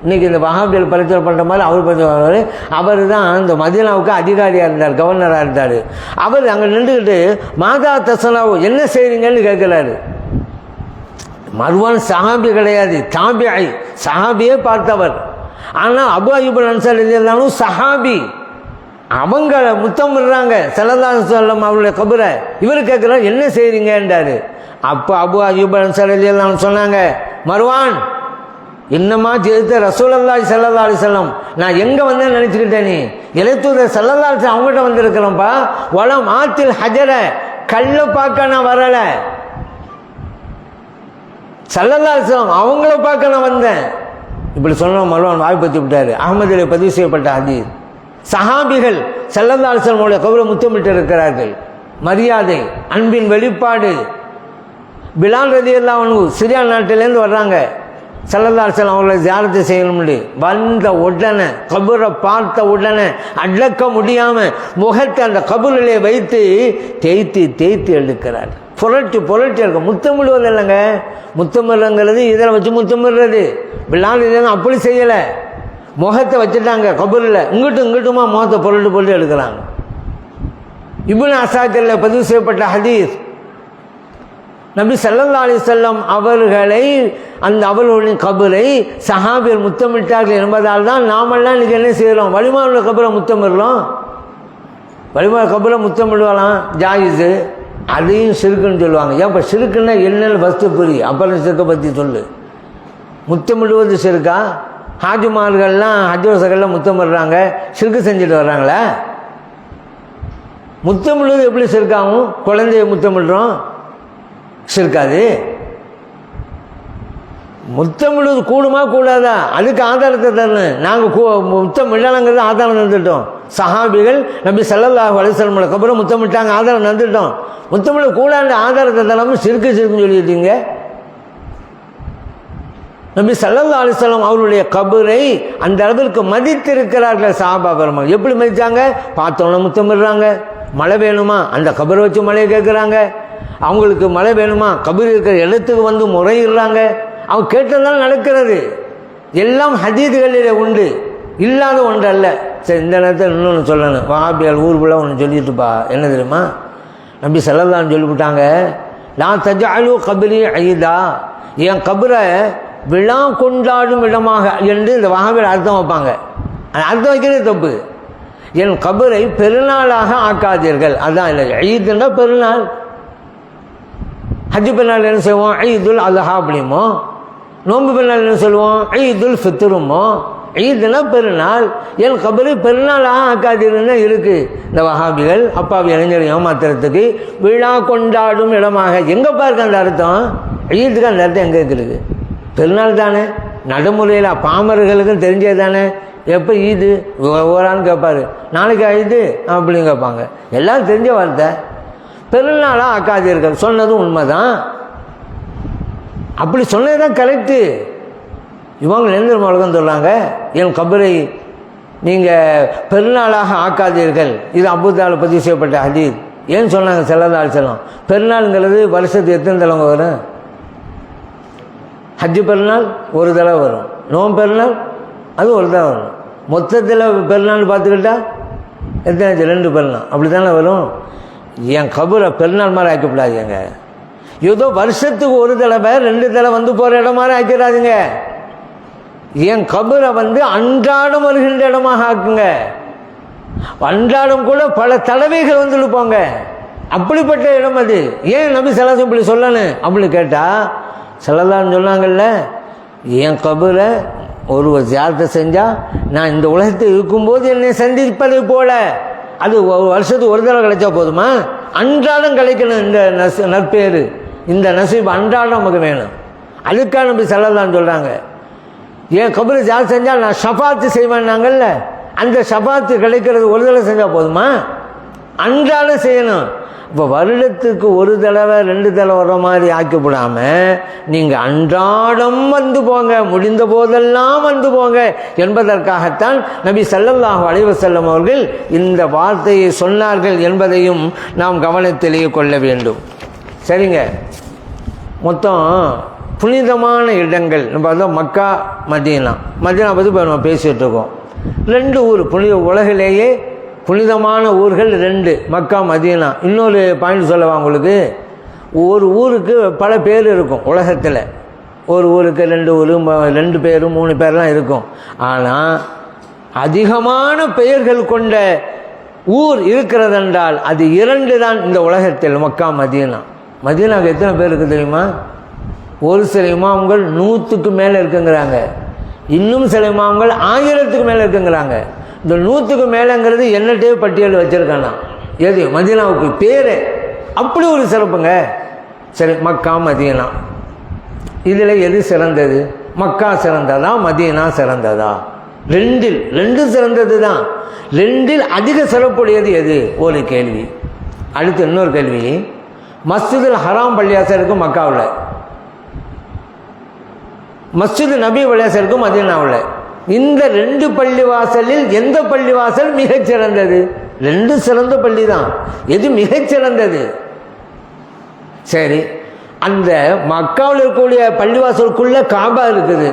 இன்றைக்கி இந்த வஹாபிகள் பிரச்சனை பண்ணுற மாதிரி அவர் பிரச்சனை. அவர் தான் இந்த மதீனாவுக்கு அதிகாரியாக இருந்தார், கவர்னராக இருந்தார். அவர் அங்கே நின்றுக்கிட்டு மாதா தசனாவோ என்ன செய்கிறீங்கன்னு கேட்குறாரு. மர்வான் சஹாபி கிடையாது, தாபிஐ, சஹாபியே பார்த்தவர். ஆனால் அபூ அய்யூபுல் அன்சாரி எல்லாரும் சஹாபி. அவங்க முத்தமிடுறாங்க ஸல்லல்லாஹு அலைஹி வஸல்லம் அவருடைய கபரை. இவர் கேட்குறாரு என்ன செய்கிறீங்கன்றாரு. அப்போ அபூ அய்யூபுல் அன்சாரி எல்லாம் சொன்னாங்க, மர்வான் இன்னமா ஜெயித்த ரசூலுல்லாஹி ஸல்லல்லாஹு அலைஹி வஸல்லம், நான் எங்கே வந்தேன்னு நினச்சிக்கிட்டேன், நீ இளைத்தூதர் ஸல்லல்லாஹு அலைஹி வஸல்லம் அவங்ககிட்ட வந்திருக்கிறேன்ப்பா. வலம் ஆத்தில் ஹஜர, கல்லை பார்க்க நான் வரலை, ஸல்லல்லாஹு அலைஹி வஸல்லம் அவங்கள பார்க்க நான் வந்தேன். இப்படி சொன்ன மர்வான் வாய் பற்றி விட்டார். அஹ்மதிலே பதிவு செய்யப்பட்ட ஹதீஸ். சஹாபிகள் ஸல்லல்லாஹு அலைஹி வஸல்லம் அவருடைய கபரை முத்தமிட்டு இருக்கிறார்கள். மரியாதை, அன்பின் வெளிப்பாடு. பிலால் ரலியல்லாஹு அன்ஹு சிரியா நாட்டிலேருந்து வர்றாங்க. ஸல்லல்லாஹு அலைஹி வஸல்லம் அவர்களை ஜியாரத்து செய்யணும்னு வந்த உடனே, கபரை பார்த்த உடனே அடக்க முடியாமல் முகத்தை அந்த கபரிலே வைத்து தேய்த்து தேய்த்து எடுக்கிறார். புரட்டி புரட்டி இருக்க. முத்தமிடுவது இல்லைங்க, முத்தமிடுங்கிறது இதில் வச்சு முத்தமிடுறது. பிலால் இதெல்லாம் அப்படி செய்யலை. முகத்தை வச்சுட்டாங்க கபரில், இங்கிட்டும் இங்கிட்டுமா முகத்தை புரட்டு புரட்டி எடுக்கிறாங்க. இப்னு அசாக்கிரில் பதிவு செய்யப்பட்ட ஹதீஸ், நபி ஸல்லல்லாஹு அலைஹி வஸல்லம் அவர்களை அவர்களுடைய கபரை சஹாபியர் முத்தமிட்டார்கள் என்பதால் தான் நாமெல்லாம் இன்றைக்கி என்ன செய்கிறோம், வலிமாவுள்ள கபரை முத்தமிடுறோம். வலிமா கபரை முத்தமிடுவாலாம் ஜாயிஸு, அதையும் சிறுக்குன்னு சொல்லுவாங்க. ஏன் இப்போ சிறுக்குன்னா என்னென்னு ஃபஸ்ட்டு புரியும், அப்புறம் சிறுக்கை பற்றி சொல்லு. முத்தமிடுவது சிறுக்கா? ஹாஜிமார்கள்லாம் ஹஜ்வசகள்லாம் முத்தமிடுறாங்க, சிறுக்கு செஞ்சுட்டு வர்றாங்களே. முத்தமிடுவது எப்படி சிறுக்காகும்? குழந்தைய முத்தமிடுறோம், சிறுக்காது. முத்தமிடுவது கூடுமா கூடாதா? அதுக்கு ஆதாரத்தை தரணும். நாங்கள் முத்தமிடலாங்கிறது ஆதாரம் தந்துட்டோம். சஹாபிகள் நபி ஸல்லல்லாஹு அலைஹி வஸல்லம் கபரை முத்தமிட்டாங்க, ஆதாரம் தந்துட்டோம். முத்தமிழ கூடாது ஆதாரத்தை தராமல் சிறுக்குன்னு சொல்லிட்டீங்க. நபி ஸல்லல்லாஹு அலைஹி வஸல்லம் அவருடைய கபரை அந்த அளவிற்கு மதித்திருக்கிறார்கள் சஹாபா பெருமக்கள். எப்படி மதித்தாங்க? பார்த்தோன்னே முத்தமிடுறாங்க. மழை வேணுமா, அந்த கபரை வச்சு மழையை கேட்குறாங்க. அவங்களுக்கு மழை வேணுமா, கபர் இருக்கிற இடத்துக்கு வந்து முறையிடுறாங்க. அவங்க கேட்டதால் நடக்கிறது. எல்லாம் ஹதீதுகளில் உண்டு, இல்லாத ஒன்று அல்ல. சரி, இந்த நேரத்தில் இன்னொன்று சொல்லணும். வஹாபியால் ஊருக்குள்ளே ஒன்று சொல்லிட்டுப்பா, என்ன தெரியுமா? நபி ஸல்லல்லாஹு சொல்லிவிட்டாங்க, லா தஜஅலு கபரி ஐதா, என் கபரை விழா கொண்டாடும் இடமாக என்று இந்த வஹாபியால் அர்த்தம் வைப்பாங்க. அது அர்த்தம் வைக்கிறது தப்பு. என் கபரை பெருநாளாக ஆக்காதீர்கள். அதான் இல்லை, ஈதுன்னா பெருநாள். ஹஜ் பெருநாள் என்ன செய்வோம்? ஈதுல் அல்ஹா அப்படிமோ. நோன்பு பெருநாள் என்ன சொல்லுவோம்? ஈதுல் ஃபித்ருமோ. ஈதுனா பெருநாள். என் கபரை பெருநாளாக ஆக்காதீர்கள்னு இருக்குது. இந்த வஹாபிகள் அப்பாவி இளைஞர் ஏமாத்துறதுக்கு விழா கொண்டாடும் இடமாக எங்கே பாருங்க அந்த அர்த்தம்? ஈதுக்கு அந்த அர்த்தம் எங்கே இருக்குது? பெருநாள் தானே. நடைமுறையில் பாமர்களுக்கும் தெரிஞ்சது தானே. எப்போ ஈது ஓரான்னு கேட்பாரு, நாளைக்கு ஈது அப்படின்னு கேட்பாங்க. எல்லாம் தெரிஞ்ச வார்த்தை. பெருநாளாக ஆக்காதீர்கள் சொன்னதும் உண்மைதான். அப்படி சொன்னது தான் கரெக்டு. இவங்க நெருங்கிற உலகம் சொல்கிறாங்க, என் கபரை நீங்கள் பெருநாளாக ஆக்காதீர்கள். இது அபூதால பதிவு செய்யப்பட்ட ஹதீஸ். ஏன்னு சொன்னாங்க ஸல்லல்லாஹு அலைஹி வஸல்லம்? பெருநாளுங்கிறது வருஷத்துக்கு எத்தனை தடவை வரும்? ஹஜ்ஜு பெருநாள் ஒரு தடவை வரும், நோம்பு பெருநாள் அது ஒரு தடவை வரும். மொத்தத்தில் பெருநாள் பார்த்துக்கிட்டா எத்தனை? 2 பெருநாள் அப்படி தானே வரும். என் கபரை பெருநாள் மாதிரி ஆக்கப்படாதீங்க. ஏதோ வருஷத்துக்கு ஒரு தடவை 2 தடவை வந்து போகிற இடம் மாதிரி ஆக்கிறாதுங்க. என் கபரை அன்றாடம் வருகின்ற இடமாக ஆக்குங்க. அன்றாடம் கூட பல தடவைகள் வந்துட்டு போங்க. அப்படிப்பட்ட இடம் அது. ஏன் நபி ஸல்லல்லாஹு இப்படி சொல்லணும் அப்படின்னு கேட்டால், ஸல்லல்லாஹு சொன்னாங்கல்ல, என் கபரை ஒரு ஜியாரத்தை செஞ்சால் நான் இந்த உலகத்தில் இருக்கும்போது என்னை சந்திப்பதை போல, அது வருஷத்துக்கு ஒரு தடவை கிடைச்சா போதுமா? அன்றாடம் கிடைக்கணும். இந்த நற்பேறு, இந்த நசீப் அன்றாடம் நமக்கு வேணும். அதுக்காக நபி ஸல்லல்லாஹு சொல்கிறாங்க, என் கபரை ஜியாரத் செஞ்சால் நான் ஷஃபாத்து செய்வேன்னாங்கல்ல, அந்த ஷஃபாத்து கிடைக்கிறது ஒரு தடவை செஞ்சால் போதுமா? அன்றாடம் செய்யணும். இப்போ வருடத்துக்கு ஒரு தடவை 2 தடவை வர்ற மாதிரி ஆக்கப்படாமல் நீங்கள் அன்றாடம் வந்து போங்க, முடிந்த போதெல்லாம் வந்து போங்க என்பதற்காகத்தான் நபி ஸல்லல்லாஹு அலைஹி வஸல்லம் அவர்கள் இந்த வார்த்தையை சொன்னார்கள் என்பதையும் நாம் கவனத்திலேயே கொள்ள வேண்டும். சரிங்க, மொத்தம் புனிதமான இடங்கள் நம்ம பார்த்தோம். மக்கா, மதீனா. மதீனா பற்றி இப்போ நம்ம பேசிகிட்டு இருக்கோம். 2 ஊர் புனித, உலகிலேயே புனிதமான ஊர்கள் 2, மக்கா மதீனா. இன்னொரு பாயிண்ட் சொல்லவா உங்களுக்கு? ஒரு ஊருக்கு பல பேர் இருக்கும் உலகத்தில். ஒரு ஊருக்கு 2 ஊர், 2 பேர் 3 பேர்லாம் இருக்கும். ஆனால் அதிகமான பெயர்கள் கொண்ட ஊர் இருக்கிறது என்றால் அது 2 தான் இந்த உலகத்தில், மக்கா மதீனா. மதீனாவுக்கு எத்தனை பேர் இருக்குது தெரியுமா? ஒரு சில இமாம்கள் 100க்கு மேலே இருக்குங்கிறாங்க. இன்னும் சில இமாம்கள் 1000க்கு மேலே இருக்குங்கிறாங்க. இந்த 100க்கு மேலேங்கிறது என்னட்டே பட்டியல் வச்சுருக்கானா? எது? மதீனாவுக்கு பேர் அப்படி ஒரு சிறப்புங்க. சரி, மக்கா மதீனா, இதில் எது சிறந்தது? மக்கா சிறந்ததா, மதீனா சிறந்ததா? 2 சிறந்தது தான். 2 அதிக சிறப்புடையது எது? ஒரு கேள்வி. அடுத்து இன்னொரு கேள்வி, மஸ்ஜிதுல் ஹராம் பள்ளிவாசல் இருக்கும் மக்காவில், மஸ்ஜிது நபி பள்ளிவாசல் இருக்கும் மதீனாவில். இந்த 2 பள்ளிவாசலில் எந்த பள்ளிவாசல் மிகச்சிறந்தது? 2 சிறந்த பள்ளி தான். எது மிகச்சிறந்தது? சரி, அந்த மக்காவில் இருக்கக்கூடிய பள்ளிவாசலுக்குள்ள காபா இருக்குது,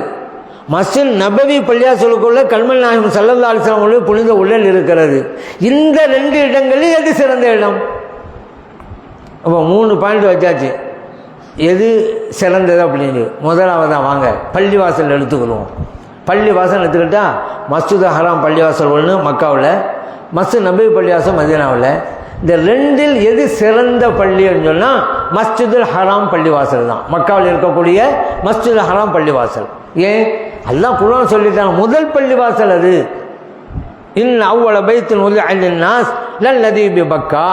மஸ்ஜித் நபவி பள்ளிவாசலுக்குள்ள கல்மல் நாயகம் ஸல்லல்லாஹு அலைஹி வஸல்லம் அவர்களுடைய புனித உடல் இருக்கிறது. இந்த 2 இடங்களில் எது சிறந்த இடம்? அப்போ 3 பாயிண்ட் வச்சாச்சு. எது சிறந்தது அப்படின்னு முதலாவதாக வாங்க பள்ளிவாசல் எடுத்துக்கிறோம். பள்ளிவாசல் எடுத்துக்கிட்டால் மஸ்ஜித் ஹராம் பள்ளிவாசல் ஒன்று மக்காவில், மஸ்ஜித் நபவி பள்ளிவாசல் மதீனாவில். இந்த 2இல் எது சிறந்த பள்ளின்னு சொன்னால் மஸ்ஜிதுல் ஹராம் பள்ளிவாசல் தான். மக்காவில் இருக்கக்கூடிய மஸ்ஜிதுல் ஹராம் பள்ளிவாசல். ஏன்? அல்லாஹ் குர்ஆன் சொல்லிட்டாங்க, முதல் பள்ளிவாசல் அது. இன் அவ்வள பைத்துன் உதிஅ லின்னாஸ் லல்லதீ பிபக்கா.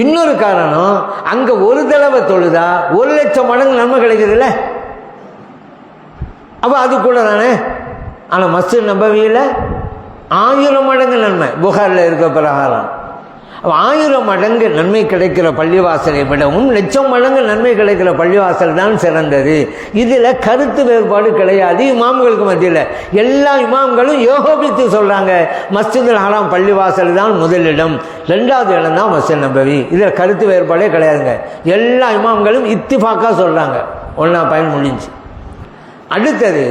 இன்னொரு காரணம், அங்கே ஒரு தடவை தொழுதா 1,00,000 மடங்கு நன்மை கிடைக்குதுல்ல, அப்போ அது கூட தானே. ஆனால் மஸ்ஜித் நபவியில் 1000 மடங்கு நன்மை, புகாரில் இருக்க பிரகாரம். அப்போ 1000 மடங்கு நன்மை கிடைக்கிற பள்ளிவாசலை விடவும் 1,00,000 மடங்கு நன்மை கிடைக்கிற பள்ளிவாசல் தான் சிறந்தது. இதில் கருத்து வேறுபாடு கிடையாது இமாம்களுக்கு மத்தியில். எல்லா இமாம்களும் யோகோபித்து சொல்கிறாங்க, மஸ்ஜிதுல் ஹராம் பள்ளிவாசல் தான் முதலிடம், 2வது இடம் தான் மஸ்ஜித் நபவி. இதில் கருத்து வேறுபாடே கிடையாதுங்க. எல்லா இமாம்களும் இத்திஃபாக்காக சொல்கிறாங்க. ஒன்றா பயன் முடிஞ்சு. அடுத்தது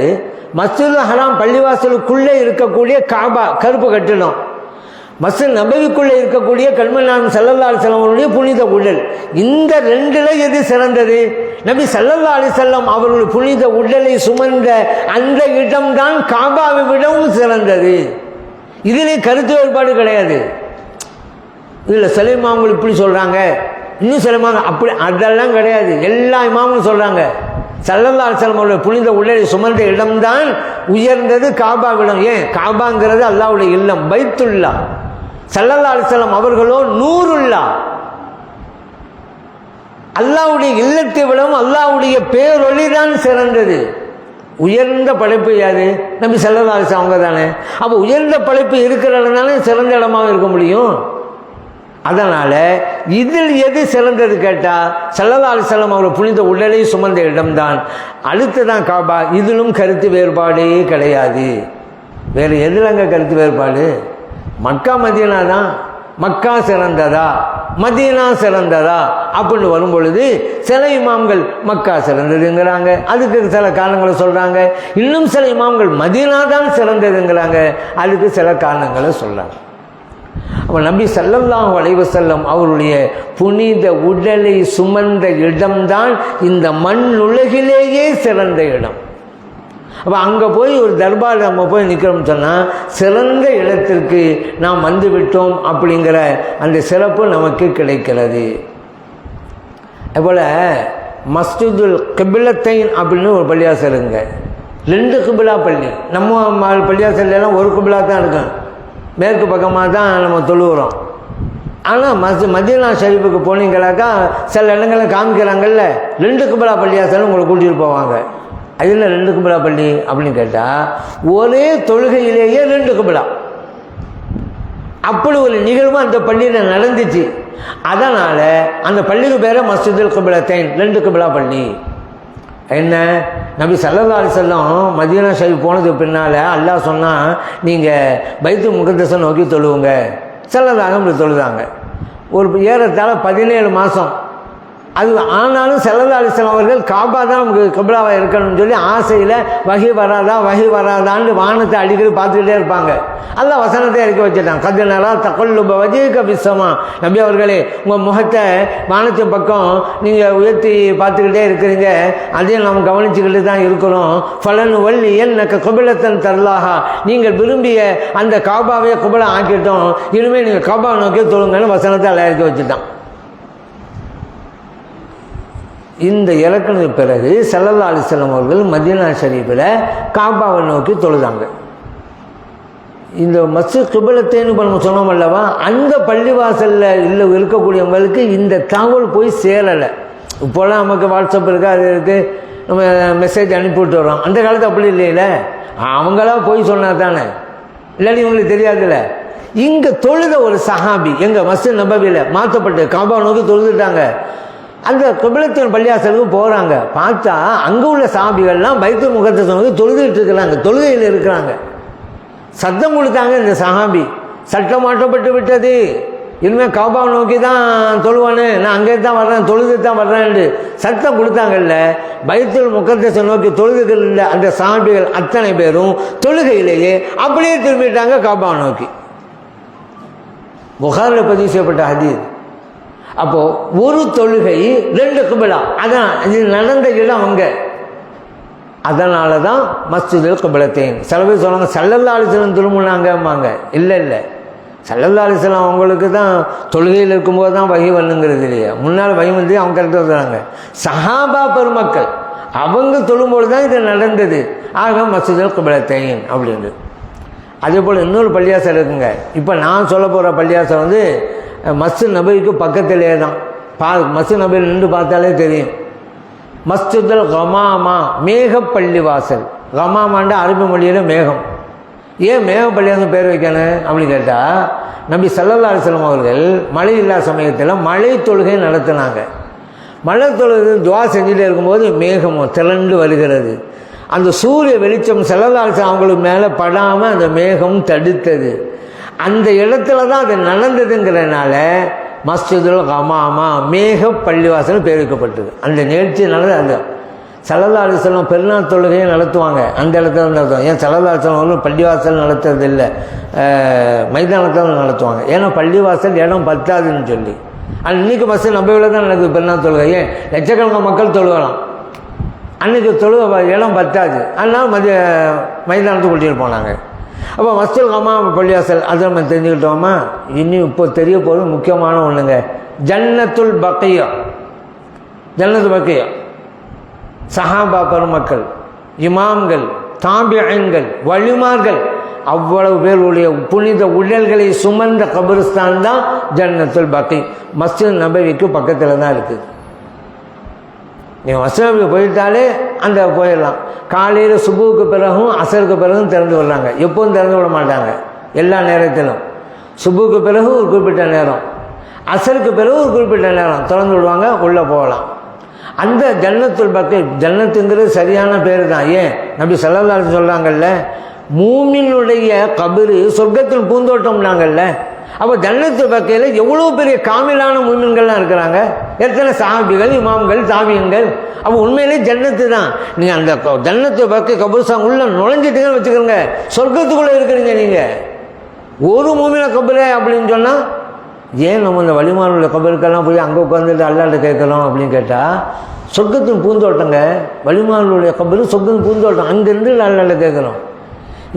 மஸ்ஜிதுல் ஹராம் பள்ளிவாசலுக்குள்ளே இருக்கக்கூடிய காபா கருப்பு கட்டிடம், மஸ்ஜித் நபவிக்குள்ளே இருக்கக்கூடிய கல்மல் நாயகம் ஸல்லல்லாஹு அலைஹி வஸல்லம் அவருடைய புனித உடல். இந்த 2ல எது சிறந்தது? நபி ஸல்லல்லாஹு அலைஹி வஸல்லம் அவருடைய புனித உடலை சுமந்த அந்த இடம்தான் காபாவை விடவும் சிறந்தது. இதிலே கருத்து வேறுபாடு கிடையாது. இதில் சில இமாம்கள் இப்படி சொல்கிறாங்க, இன்னும் சில இமாம்கள் அப்படி, அதெல்லாம் கிடையாது. எல்லா இமாம்களும் சொல்கிறாங்க ஸல்லல்லாஹு அலைஹி வஸல்லம் அவருடைய புனித உடலை சுமந்த இடம்தான் உயர்ந்தது காபாவிடம். ஏன்? காபாங்கிறது அல்லாஹ்வுடைய இல்லம், பைத்துல்லா. ஸல்லல்லாஹு அலைஹி வஸல்லம் அவர்களோ நூருல்லா, அல்லாஹ்வுடைய இல்லத்தை விடவும் அல்லாஹ்வுடைய பேரொளி தான் சிறந்தது. உயர்ந்த படைப்பு யாரு? நபி ஸல்லல்லாஹு அலைஹி வஸல்லம் அவங்க தானே. அப்போ உயர்ந்த படைப்பு இருக்கிற இடம் தானே சிறந்த இடமாக இருக்க முடியும். அதனால் இதில் எது சிறந்தது கேட்டால் ஸல்லல்லாஹு அலைஹி வஸல்லம் அவர் புனித உடலை சுமந்த இடம்தான். அடுத்துதான் காபா. இதிலும் கருத்து வேறுபாடே கிடையாது. வேறு எதுலங்க கருத்து வேறுபாடு? மக்கா மதீனா தான். மக்கா சிறந்ததா மதீனா சிறந்ததா அப்படின்னு வரும் பொழுது சில இமாம்கள் மக்கா சிறந்ததுங்கிறாங்க, அதுக்கு சில காரணங்களை சொல்கிறாங்க. இன்னும் சில இமாம்கள் மதீனா தான் சிறந்ததுங்கிறாங்க, அதுக்கு சில காரணங்களை சொல்கிறாங்க. அப்போ நபி ஸல்லல்லாஹு அலைஹி வஸல்லம் அவருடைய புனித உடலை சுமந்த இடம்தான் இந்த மண் உலகிலேயே சிறந்த இடம். அப்போ அங்கே போய் ஒரு தர்பார் நம்ம போய் நிற்கிறோம்னு சொன்னால் சிறந்த இடத்திற்கு நாம் வந்து விட்டோம் அப்படிங்கிற அந்த சிறப்பு நமக்கு கிடைக்கிறது. அதுபோல் மஸ்ஜிதுல் கிப்லத்தைன் அப்படின்னு ஒரு பள்ளியாசலுங்க, 2 கிபிலா பள்ளி. நம்ம பள்ளியாசல்லாம் ஒரு கிபிலா தான் இருக்கும், மேற்கு பக்கமாக தான் நம்ம தொழுகிறோம். ஆனால் மதீனா ஷரீஃபுக்கு போனீங்களாக்கா சில இடங்களில் காமிக்கிறாங்கல்ல 2 கிபிலா பள்ளியாசலும் உங்களை கூட்டிகிட்டு போவாங்க. அதில் 2 கிபிலா பள்ளி அப்படின்னு கேட்டால் ஒரே தொழுகையிலேயே 2 கிபிலா, அப்படி ஒரு நிகழ்வு அந்த பள்ளியில் நடந்துச்சு. அதனால் அந்த பள்ளிக்கு பேரை மஸ்ஜிதுல் கிப்லத்தைன், 2 கிபிலா பள்ளி. என்ன, நபி ஸல்லல்லாஹு அலைஹி வஸல்லம் மதீனா ஷரீஃப் போனதுக்கு பின்னால் அல்லாஹ் சொன்னால் நீங்கள் பைத்துல் முகத்தஸை நோக்கி தொழுவுங்க. ஸல்லல்லாஹு அப்படி தொழுதாங்க. ஒரு ஏறத்தாழ 17 மாதம் அது. ஆனாலும் ஸல்லல்லாஹு அலைஹி வஸல்லம் அவர்கள் காபா தான் நமக்கு கிப்லாவாக இருக்கணும்னு சொல்லி ஆசையில் வஹி வராதான்னு வானத்தை அடிக்கடி பார்த்துக்கிட்டே இருப்பாங்க. அல்லாஹ் வசனத்தை இறக்கி வச்சுட்டான். கத் நரா தகல்லுப வஜ்ஹிக ஃபிஸ்ஸமா, நபி அவர்களே உங்கள் முகத்தை வானத்தின் பக்கம் நீங்கள் உயர்த்தி பார்த்துக்கிட்டே இருக்கிறீங்க, அதையும் நாம் கவனிச்சுக்கிட்டு தான் இருக்கிறோம். ஃபலன் வள்ளி என்னக்க கிப்லத்தன் தர்லாஹா, நீங்கள் விரும்பிய அந்த காபாவே கிப்லா ஆக்கிட்டோம், இனிமேல் நீங்கள் காபா நோக்கி தொழுங்கன்னு வசனத்தை அல்லாஹ் இறக்கி வச்சுட்டான். இந்த இலக்கணத்துக்கு பிறகு ஸல்லல்லாஹு அலைஹி வஸல்லம் அவர்கள் மதீனா ஷரீஃபில் காபாவை நோக்கி தொழுதாங்க. இந்த மஸ்ஜித் கிப்லத்தைன்னு இப்போ நம்ம சொன்னோம் அல்லவா, அந்த பள்ளிவாசலில் இருக்கக்கூடியவங்களுக்கு இந்த தகவல் போய் சேரலை. இப்போலாம் நமக்கு வாட்ஸ்அப் இருக்குது, அது இருக்குது, நம்ம மெசேஜ் அனுப்பிவிட்டு வரோம். அந்த காலத்து அப்படி இல்லையில, அவங்களா போய் சொன்னால் தானே, இல்லாட்டி இவங்களுக்கு தெரியாதுல்ல. இங்கே தொழுத ஒரு சஹாபி எங்கள் மஸ்ஜித் நபவியில் மாற்றப்பட்டு காபா நோக்கி தொழுதுட்டாங்க. அந்த கிப்லத்தின் பள்ளியாசலுக்கு போகிறாங்க. பார்த்தா அங்கே உள்ள சஹாபிகள்லாம் பைத்துல் முகத்தஸை நோக்கி தொழுதுகிட்டு இருக்கிறாங்க, தொழுகையில் இருக்கிறாங்க. சத்தம் கொடுத்தாங்க இந்த சஹாபி, சட்டம் மாற்றப்பட்டு விட்டது, இனிமேல் காபாவை நோக்கி தான் தொழுவானு, நான் அங்கே தான் வர்றேன், தொழுது தான் வர்றேன்னு சத்தம் கொடுத்தாங்கல்ல. பைத்துல் முகத்தஸை நோக்கி தொழுதுகள் இல்லை அந்த சஹாபிகள் அத்தனை பேரும் தொழுகையிலேயே அப்படியே திரும்பிட்டாங்க காபாவை நோக்கி. புகாரில் பதிவு செய்யப்பட்ட ஹதீஸ். அப்போது ஒரு தொழுகை 2 கிபிலா, அதான் இது நடந்த இடம் அங்கே. அதனால தான் மஸ்ஜிதுல் கிபிலத்தைன். சில பேர் சொல்லுவாங்க ஸல்லல்லாஹு அலைஹி வஸல்லம் திரும்பினாங்கம்பாங்க. இல்லை இல்லை, ஸல்லல்லாஹு அலைஹி வஸல்லம் அவங்களுக்கு தான் தொழுகையில் இருக்கும்போது தான் வகி வரணுங்கிறது இல்லையா. முன்னால் வகி வந்து அவங்க கரெக்டாக சொல்கிறாங்க. சஹாபா பெருமக்கள் அவங்க தொழும்போது தான் இது நடந்தது. ஆக மஸ்ஜிதுல் கிபிலத்தைன் அப்படின்னு. அதே போல் இன்னொரு பள்ளியாசல் இருக்குங்க. இப்போ நான் சொல்ல போகிற பள்ளியாசல் வந்து மஸ்ஜித் நபவிக்கு பக்கத்திலே தான். மஸ்ஜித் நபவியில் நின்று பார்த்தாலே தெரியும். மஸ்ஜிதுல் கமாமா, மேக பள்ளிவாசல். கமாமாண்ட அரபி மொழியில் மேகம். ஏன் மேக பள்ளியாசல் பேர் வைக்கணும் அப்படின்னு கேட்டால், நபி ஸல்லல்லாஹு அலைஹி வஸல்லம் அவர்கள் மழை இல்லாத சமயத்தில் மழை தொழுகை நடத்தினாங்க. மழை தொழுகை துவா செஞ்சுட்டே இருக்கும்போது மேகமும் திரண்டு வருகிறது. அந்த சூரிய வெளிச்சம் ஸல்லல்லாஹு அலைஹி வஸல்லம் அவங்களுக்கு மேலே படாமல் அந்த மேகம் தடுத்தது. அந்த இடத்துல தான் அது நடந்ததுங்கிறதுனால மஸ்ஜிதுல் கமாமா, மேக பள்ளிவாசல் பேர் வைக்கப்பட்டது. அந்த நிகழ்ச்சி நடந்தது. அந்த ஸல்லல்லாஹு அலைஹி வஸல்லம் பெருநாள் தொழுகையை நடத்துவாங்க, அந்த இடத்துல நடத்துவாங்க. ஏன் ஸல்லல்லாஹு அலைஹி வஸல்லம் அவர்கள் பள்ளிவாசல் நடத்துறது இல்லை, மைதானத்தில் நடத்துவாங்க. ஏன்னா பள்ளிவாசல் இடம் பத்தாதுன்னு சொல்லி. ஆனால் இன்றைக்கி மஸ்ஜித் நபவியில் தான் நடக்குது பெருநாள் தொழுகை. ஏன் லட்சக்கணக்கான மக்கள் தொழுகலாம், அன்றைக்கி தொழுகை இடம் பத்தாது. அதனால் மைதானத்துக்கு கூட்டிகிட்டு போனாங்க. அப்போ மஸ்ஜிதுல் கமாமா பள்ளிவாசல் அதை நம்ம தெரிஞ்சுக்கிட்டோமா. இன்னும் இப்போ தெரிய போகிறது முக்கியமான ஒன்றுங்க, ஜன்னத்துல் பக்கியா. ஜன்னத்துல் பக்கியா சஹாபா பெருமக்கள், இமாம்கள், தாபிஈன்கள், வலிமார்கள் அவ்வளவு பேருடைய புனித உடல்களை சுமந்த கபிரிஸ்தான் தான் ஜன்னத்துல் பக்கி. மஸ்ஜித் நபவிக்கு பக்கத்தில் தான் இருக்குது. நீங்கள் மஸ்ஜித் நபவி போயிட்டாலே அந்த போயிடலாம். காலையில் சுபுவுக்கு பிறகும் அசருக்கு பிறகும் திறந்து விடுறாங்க. எப்போவும் திறந்து விட மாட்டாங்க, எல்லா நேரத்திலும். சுபுவுக்கு பிறகு ஒரு குறிப்பிட்ட நேரம், அசருக்கு பிறகு ஒரு குறிப்பிட்ட நேரம் திறந்து விடுவாங்க, உள்ளே போகலாம். அந்த ஜன்னத்துல் பக்கி, ஜன்னத்துங்கிறது சரியான பேர் தான். ஏன் நபி ஸல்லல்லாஹு அலைஹி வஸல்லம் சொல்கிறாங்கல்ல, மூமினுடைய கபரு சொர்க்கத்தில் பூந்தோட்டம்னாங்கல்ல. அப்போ ஜன்னத்துல் பக்கையில் எவ்வளோ பெரிய காமிலான மூமின்கள்லாம் இருக்கிறாங்க. எத்தனை சஹாபிகள், இமாம்கள், தாபியன்கள். அப்போ உண்மையிலே ஜன்னத்து தான். நீங்கள் அந்த ஜன்னத்துல் பக்கை கபூர்ஸ்தான் உள்ளே நுழைஞ்சிட்டுங்கன்னு வச்சுக்கோங்க, சொர்க்கத்துக்குள்ளே இருக்கிறீங்க நீங்கள். ஒரு மூமின கபரு அப்படின்னு சொன்னால், ஏன் நம்ம இந்த வலிமானுடைய கபருக்கெல்லாம் போய் அங்கே உட்காந்துட்டு அல்லாட்ட கேட்கலாம் அப்படின்னு கேட்டால், சொர்க்கத்தின் பூந்தோட்டங்க வலிமானுடைய கபரு, சொர்க்கத்தின் பூந்தோட்டம். அங்கேருந்து அல்லாட்ட கேட்குறோம்.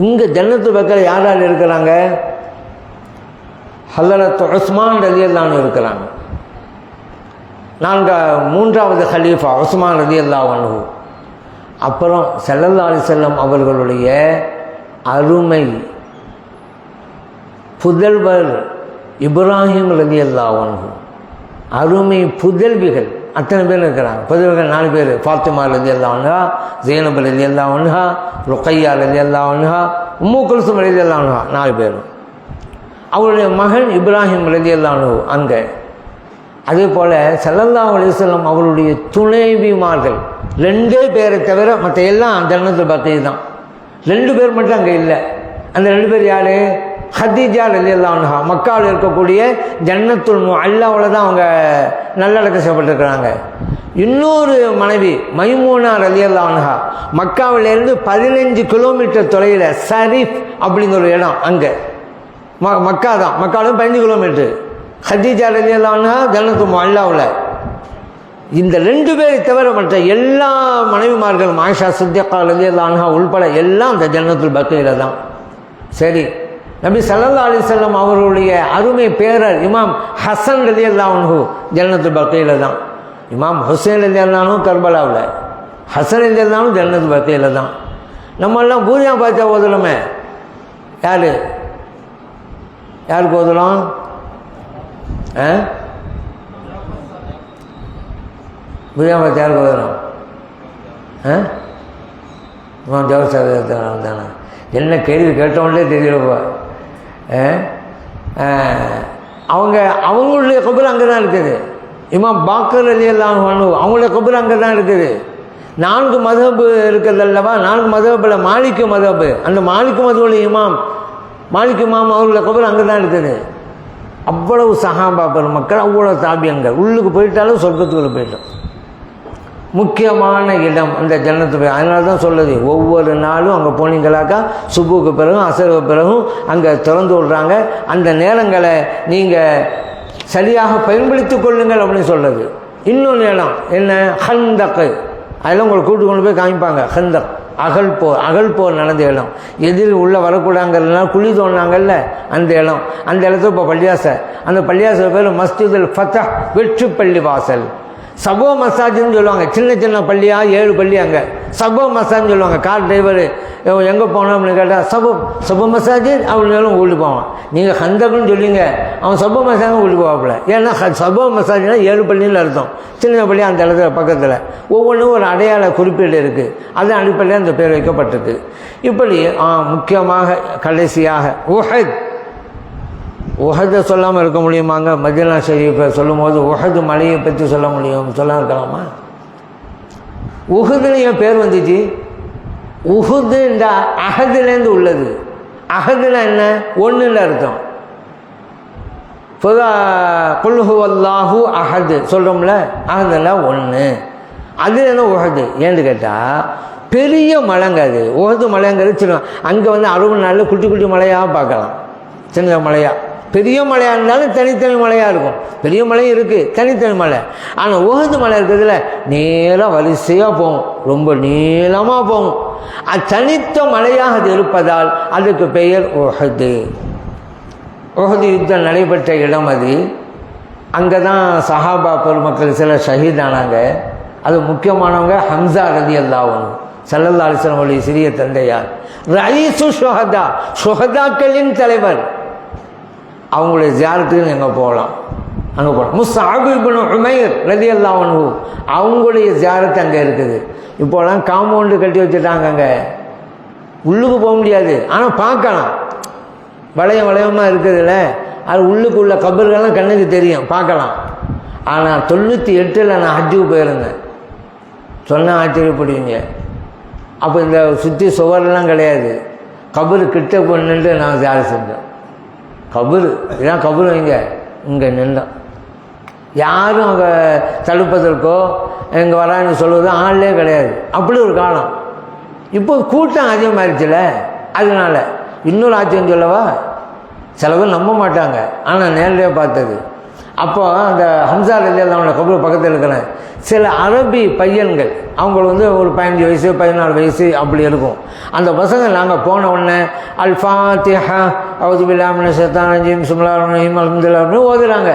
இங்கே ஜன்னத்துல் பக்கையில் யார் யார் இருக்கிறாங்க? ஹலரத் உஸ்மான் ரலியல்லாஹு அன்ஹு இருக்கிறாங்க. மூன்றாவது ஹலீஃபா உஸ்மான் ரலியல்லாஹு அன்ஹு. அப்புறம் ஸல்லல்லாஹு அலைஹி வஸல்லம் அவர்களுடைய அருமை புதல்வர் இப்ராஹிம் ரலியல்லாஹு அன்ஹு. அருமை புதல்விகள் அத்தனை பேர் இருக்கிறாங்க. புதல்விகள் 4 பேர். ஃபாத்திமா ரலியல்லாஹு அன்ஹா, ஸைனப் ரலியல்லாஹு அன்ஹா, ருக்கையா ரலியல்லாஹு அன்ஹா, உம்மு குல்சும் ரலியல்லாஹு அன்ஹா, 4 பேரும். அவருடைய மகன் இப்ராஹிம் ரலியல்லாஹு அன்ஹு அங்கே. அதே போல் ஸல்லல்லாஹு அலைஹி வஸல்லம் அவருடைய துணைவிமார்கள் 2 பேரை தவிர மற்ற எல்லாம் ஜன்னத்துல் பக்கி தான். 2 பேர் மட்டும் அங்கே இல்லை. அந்த 2 பேர் யார்? ஹதீஜா ரலியல்லாஹு அன்ஹா, மக்காவில் இருக்கக்கூடிய ஜன்னத்துல் முஅல்லாவில் தான் அவங்க நல்லடக்கம் செய்யப்பட்டிருக்கிறாங்க. இன்னொரு மனைவி மைமூனா ரலியல்லாஹு அன்ஹா, மக்காவிலேருந்து 15 கிலோமீட்டர் தொலைவில் ஸரீஃப் அப்படிங்கிற ஒரு இடம், அங்கே மக்கா தான். மக்காவிலேருந்து 15 கிலோமீட்டர். ஹதீஜா ரலியல்லாஹு அன்ஹா ஜன்னத்துல் முஅல்லாவில். இந்த 2 பேரை தவிர மற்ற எல்லா மனைவிமார்களும் ஆயிஷா சித்திகா ரலியல்லாஹு அன்ஹா உள்பட எல்லாம் அந்த ஜன்னத்துல் பக்கியில் தான். சரி, நபி ஸல்லல்லாஹு அலைஹி வஸல்லம் அவர்களுடைய அருமை பேரர் இமாம் ஹசன் ரலியல்லாஹு அன்ஹு ஜன்னத்துல் பக்கியில் தான். இமாம் ஹுசைன் ரலியல்லாஹு அன்ஹு கர்பலாவில், ஹசன் ரலியல்லாஹு அன்ஹு ஜன்னத்துல் பக்கியில் தான். நம்மெல்லாம் பூஜா பாத்தா ஓதலுமே. யாருக்கு ஓதலாம்? பூஜா பாத்தா யாருக்கு ஓதலாம்? இமாம் ஜவஹர் தானே. என்ன கேள்வி கேட்டவங்களே தெரியலப்பா. அவங்களுடைய கபர் அங்கே தான் இருக்குது. இமாம் பாக்கர் ரலியல்லாஹு அன்ஹு அவங்களுடைய கபர் அங்கே தான் இருக்குது. 4 மதஹப் இருக்குது அல்லவா? 4 மதஹப்பில் மாலிக்கு மதஹப், அந்த மாலிக்கு மதஹுடைய இமாம் மாலிக் இமாம் அவர்களுடைய கபர் அங்கே தான் இருக்குது. அவ்வளவு சஹாபா பெருமக்கள், அவ்வளோ தாபியங்கள். உள்ளுக்கு போயிட்டாலும் சொர்க்கத்துக்குள்ளே போயிட்டோம். முக்கியமான இடம் அந்த ஜன்னத்து. அதனால தான் சொல்லுது, ஒவ்வொரு நாளும் அங்கே போனீங்களாக்கா சுபுக்கு பிறகும் அசருக்கு பிறகும் அங்கே திறந்து விடுறாங்க. அந்த நேரங்களை நீங்கள் சரியாக பயன்படுத்தி கொள்ளுங்கள் அப்படின்னு சொல்லுது. இன்னொன்று இடம் என்ன, ஹந்தக்கு. அதெல்லாம் உங்களை கூட்டு கொண்டு போய் காமிப்பாங்க. ஹந்தக் அகல் போர் நடந்த இடம். எதிர் உள்ளே வரக்கூடாங்கிறதுனால குழி தோண்டினாங்கல்ல அந்த இடம். அந்த இடத்துல இப்போ பள்ளியாசை. அந்த பள்ளியாசை பேர் மஸ்ஜிதுல் ஃபத்தஹ், வெற்றி பள்ளி வாசல். சபோ மசாஜ்னு சொல்லுவாங்க. சின்ன சின்ன பள்ளியாக 7 பள்ளி அங்கே சபோ மசாஜ்னு சொல்லுவாங்க. கார் டிரைவர் எங்கே போனோம் அப்படின்னு கேட்டால் சபோ மசாஜ் அப்படின்னு கூட்டு போவான். நீங்கள் ஹந்தக்குன்னு சொல்லிங்க, அவன் சபோ மசாஜ் கூட்டு போவாப்புல. ஏன்னா சபோ மசாஜ்னா 7 பள்ளின்னு அர்த்தம். சின்ன பள்ளி அந்த இடத்துல பக்கத்தில் ஒவ்வொன்றும் ஒரு அடையாள குறிப்பீடு இருக்குது. அதன் அடிப்படையில் அந்த பேர் வைக்கப்பட்டிருக்கு. இப்படி முக்கியமாக கடைசியாக உஹதை சொல்லாமல் இருக்க முடியுமாங்க? மதீனா ஷரீஃபை சொல்லும் போது உஹது மலையை பற்றி சொல்ல முடியும், சொல்ல இருக்கலாமா? உஹுதுன்னு என் பேர் வந்துச்சு. உஹுது இந்த அகதுலேருந்து உள்ளது. அகதுல என்ன, ஒன்றுன்னு அர்த்தம். குல் ஹுவல்லாஹு அஹது சொல்கிறோம்ல, அகதுல ஒன்று. அது என்ன உஹது ஏன்னு கேட்டால் பெரிய மலைங்க. அது உஹது மலைங்கிறது சின்ன. அங்கே வந்து 60 நாளில் குட்டி குட்டி மலையாக பார்க்கலாம். சின்ன மலையாக. பெரிய மலையாக இருந்தாலும் தனித்தனி மலையாக இருக்கும். பெரிய மலையும் இருக்குது, தனித்தனி மலை. ஆனால் உஹது மலை இருக்கிறதுல நேராக வரிசையாக போகும், ரொம்ப நீளமாக போகும். அது தனித்த மலையாக அது இருப்பதால் அதுக்கு பெயர் உஹது. உஹது யுத்தம் நடைபெற்ற இடம் அது. அங்கே தான் சஹாபா பெருமக்கள் சில ஷஹீதானாங்க. அது முக்கியமானவங்க ஹம்சா ரலியல்லாஹு அன்ஹு, ஸல்லல்லாஹு அலைஹி வஸல்லம் உடைய சிறிய தந்தையார், ரயீசு ஷுஹதா, ஷுஹதாக்களின் தலைவர். அவங்களுடைய ஜியாரத்துக்கு எங்கே போகலாம், அங்கே போகலாம். முஸ்அப் இப்னு உமைர் ரலியல்லாஹு அன்ஹு அவங்களுடைய ஜியாரத்து அங்கே இருக்குது. இப்போலாம் காம்பவுண்டு கட்டி வச்சுட்டாங்க. அங்கே உள்ளுக்கு போக முடியாது, ஆனால் பார்க்கலாம். வளையமாக இருக்குதுல்ல, அது உள்ளுக்கு உள்ள கபர்கள்லாம் கண்ணுக்கு தெரியும், பார்க்கலாம். ஆனால் 98 நான் ஹஜ்ஜுக்கு போயிருந்தேன். சொன்னால் ஆச்சரியப்படுவீங்க. அப்போ இந்த சுற்றி சுவரெல்லாம் கிடையாது. கபரு கிட்ட பொண்ணுன்ட்டு நான் ஜாரி செஞ்சேன். கபரு இதான் கபரு வைங்க, இங்கே நின்றோம். யாரும் அங்கே தடுப்பதற்கோ இங்கே வரான்னு சொல்லுவது ஆள்லே கிடையாது. அப்படி ஒரு காலம். இப்போ கூட்டம் அதிகமாகிடுச்சுல, அதனால இன்னொரு ஆச்சரியம் சொல்லவா, சில பேர் நம்ப மாட்டாங்க, ஆனால் நேரடியாக பார்த்தது. அப்போ அந்த ஹம்சா ரலியல்லாஹு அன்ஹு கபர் பக்கத்தில் இருக்கிறேன். சில அரபி பையன்கள், அவங்களுக்கு வந்து ஒரு 15 வயசு 14 வயசு அப்படி இருக்கும். அந்த பசங்க நாங்கள் போன உடனே அல் ஃபாத்திஹா அவுது பில்லாஹி மினஷ் ஷைத்தானிர் ரஜீம் பிஸ்மில்லாஹிர் ரஹ்மானிர் ரஹீம் அல்ஹம்துலில்லாஹ் அப்படின்னு ஓதுறாங்க.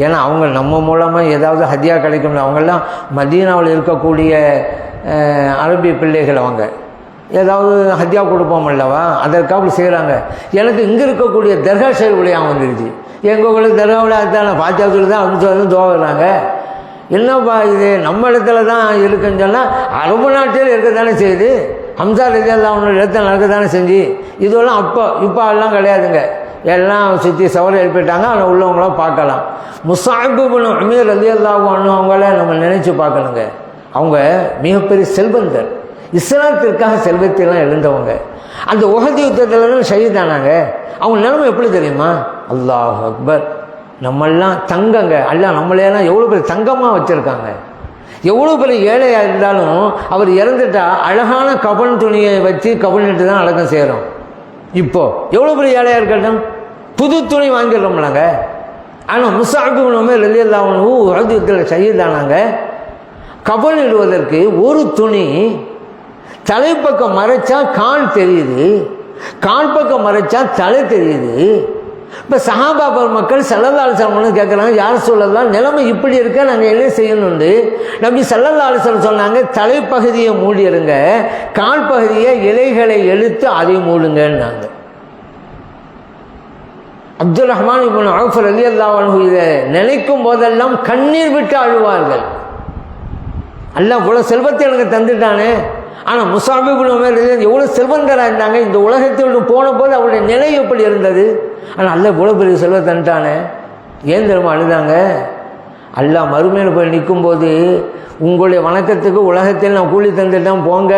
ஏன்னா அவங்க நம்ம மூலமாக ஏதாவது ஹதியா கிடைக்கும். அவங்கெல்லாம் மதீனாவில் இருக்கக்கூடிய அரபி பிள்ளைகள். அவங்க ஏதாவது ஹதியா கொடுப்போம் அல்லவா, அதற்காக அப்படி செய்கிறாங்க. எனக்கு இங்கே இருக்கக்கூடிய தர்கா ஷெரீஃப் விளையாமல் வந்துடுச்சு. எங்கள் உங்களுக்கு தர்காவில் அதுதான் பாத்தியாவில் தான் அப்படின்னு தோவுறாங்க. என்னப்பா இது நம்ம இடத்துல தான் இருக்குன்னு சொன்னால் அரபு நாட்டில் இருக்க தானே செய்யுது. ஹம்சா ரலியல்லாஹு அன்ஹு இடத்துல நடக்க தானே செஞ்சு. இதெல்லாம் இப்போ எல்லாம் கிடையாதுங்க. எல்லாம் சுற்றி சவரை எழுப்பிட்டாங்க. ஆனால் உள்ளவங்களாம் பார்க்கலாம். முஸ்அப் இப்னு உமைர் ரலியல்லாஹு அன்ஹு அவங்கள நம்ம நினச்சி பார்க்கணுங்க. அவங்க மிகப்பெரிய செல்வந்தர், இஸ்லாத்திற்காக செல்வத்தையெல்லாம் எழுந்தவங்க. அந்த உஹது யுத்தத்தில் ஷஹீதானாங்க. அவங்க நிலைமை எப்படி தெரியுமா? அல்லாஹ் அக்பர். நம்மெல்லாம் தங்கங்க, அல்ல நம்மளையெல்லாம் எவ்வளோ பெரிய தங்கமாக வச்சுருக்காங்க. எவ்வளோ பெரிய ஏழையாக இருந்தாலும் அவர் இறந்துட்டா அழகான கபன் துணியை வச்சு கபனிட்டு தான் அடக்கம் செய்கிறோம். இப்போது எவ்வளோ பெரிய ஏழையாக இருக்கட்டும், புது துணி வாங்கிடுறோம்லாங்க. ஆனால் முஸ்அப் இப்னு உமைர் ரலியல்லாஹு அன்ஹு உஹது யுத்தத்தில் ஷஹீதானாங்க. கபன் இடுவதற்கு ஒரு துணி தலைப்பக்கம் மறைச்சா கால் தெரியுது, கால் பக்கம் மறைச்சா தலை தெரியுது. இப்போ சஹாபா பெருமக்கள் ஸல்லல்லாஹு அலைஹி வஸல்லம் கேட்குறாங்க, யார் சொல்லலாம் நிலைமை இப்படி இருக்க நாங்கள் என்ன செய்யணுண்டு? நபி ஸல்லல்லாஹு அலைஹி வஸல்லம் சொன்னாங்க, தலைப்பகுதியை மூடிடுங்க, கால் பகுதியை இலைகளை எழுத்து அதை மூடுங்கன்னாங்க. அப்துல் ரஹ்மான் இப்னு அவுஃப் ரலியல்லாஹு அன்ஹு இதை நினைக்கும் போதெல்லாம் கண்ணீர் விட்டு அழுவார்கள். அல்லாஹ் இவ்வளோ செல்வத்தை எனக்கு தந்துட்டானே. ஆனால் முஸ்அப் இப்னு உமைர் எவ்வளோ செல்வந்தராக இருந்தாங்க. இந்த உலகத்தோடு போன போது அவருடைய நிலை எப்படி இருந்தது. ஆனால் அல்லாஹ் இவ்வளோ பெரிய செல்வத்தை தந்துட்டானே. ஏன் தெரியுமா அழுதாங்க? அல்லாஹ் மறுமையில் போய் நிற்கும்போது, உங்களுடைய வணக்கத்துக்கு உலகத்தில் நான் கூலி தந்துட்டேன் போங்க,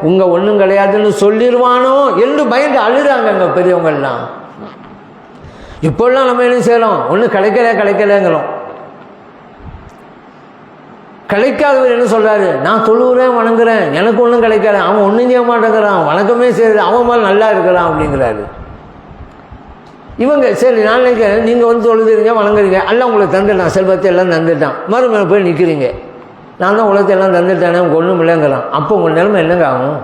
உங்கள் ஒன்றும் கிடையாதுன்னு சொல்லிடுவானோ என்று பயந்து அழுதாங்க அங்கே பெரியவங்கள்லாம். இப்போல்லாம் நம்ம என்ன செய்யலாம், ஒன்றும் கிடைக்கலங்கிறோம். கிடைக்காதவர் என்ன சொல்கிறாரு, நான் தொழுகிறேன் வணங்குறேன், எனக்கு ஒன்றும் கிடைக்கல, அவன் ஒன்றும் செய்ய மாட்டேங்கிறான், வணக்கமே செய்யுது, அவன் மேலே நல்லா இருக்கிறான் அப்படிங்கிறாரு. இவங்க சரி நான் நினைக்கிறேன், நீங்கள் வந்து தொழுதுறீங்க வணங்குறீங்க, எல்லாம் உங்களுக்கு தந்துட்டான், செல்வத்தை எல்லாம் தந்துட்டான், மறுமையில் போய் நிற்கிறீங்க, நான் தான் உலகத்தை எல்லாம் தந்துட்டேனே உங்களுக்கு ஒன்றும் இல்லைங்கிறான். அப்போ உங்கள் நிலைமை என்னங்க ஆகும்?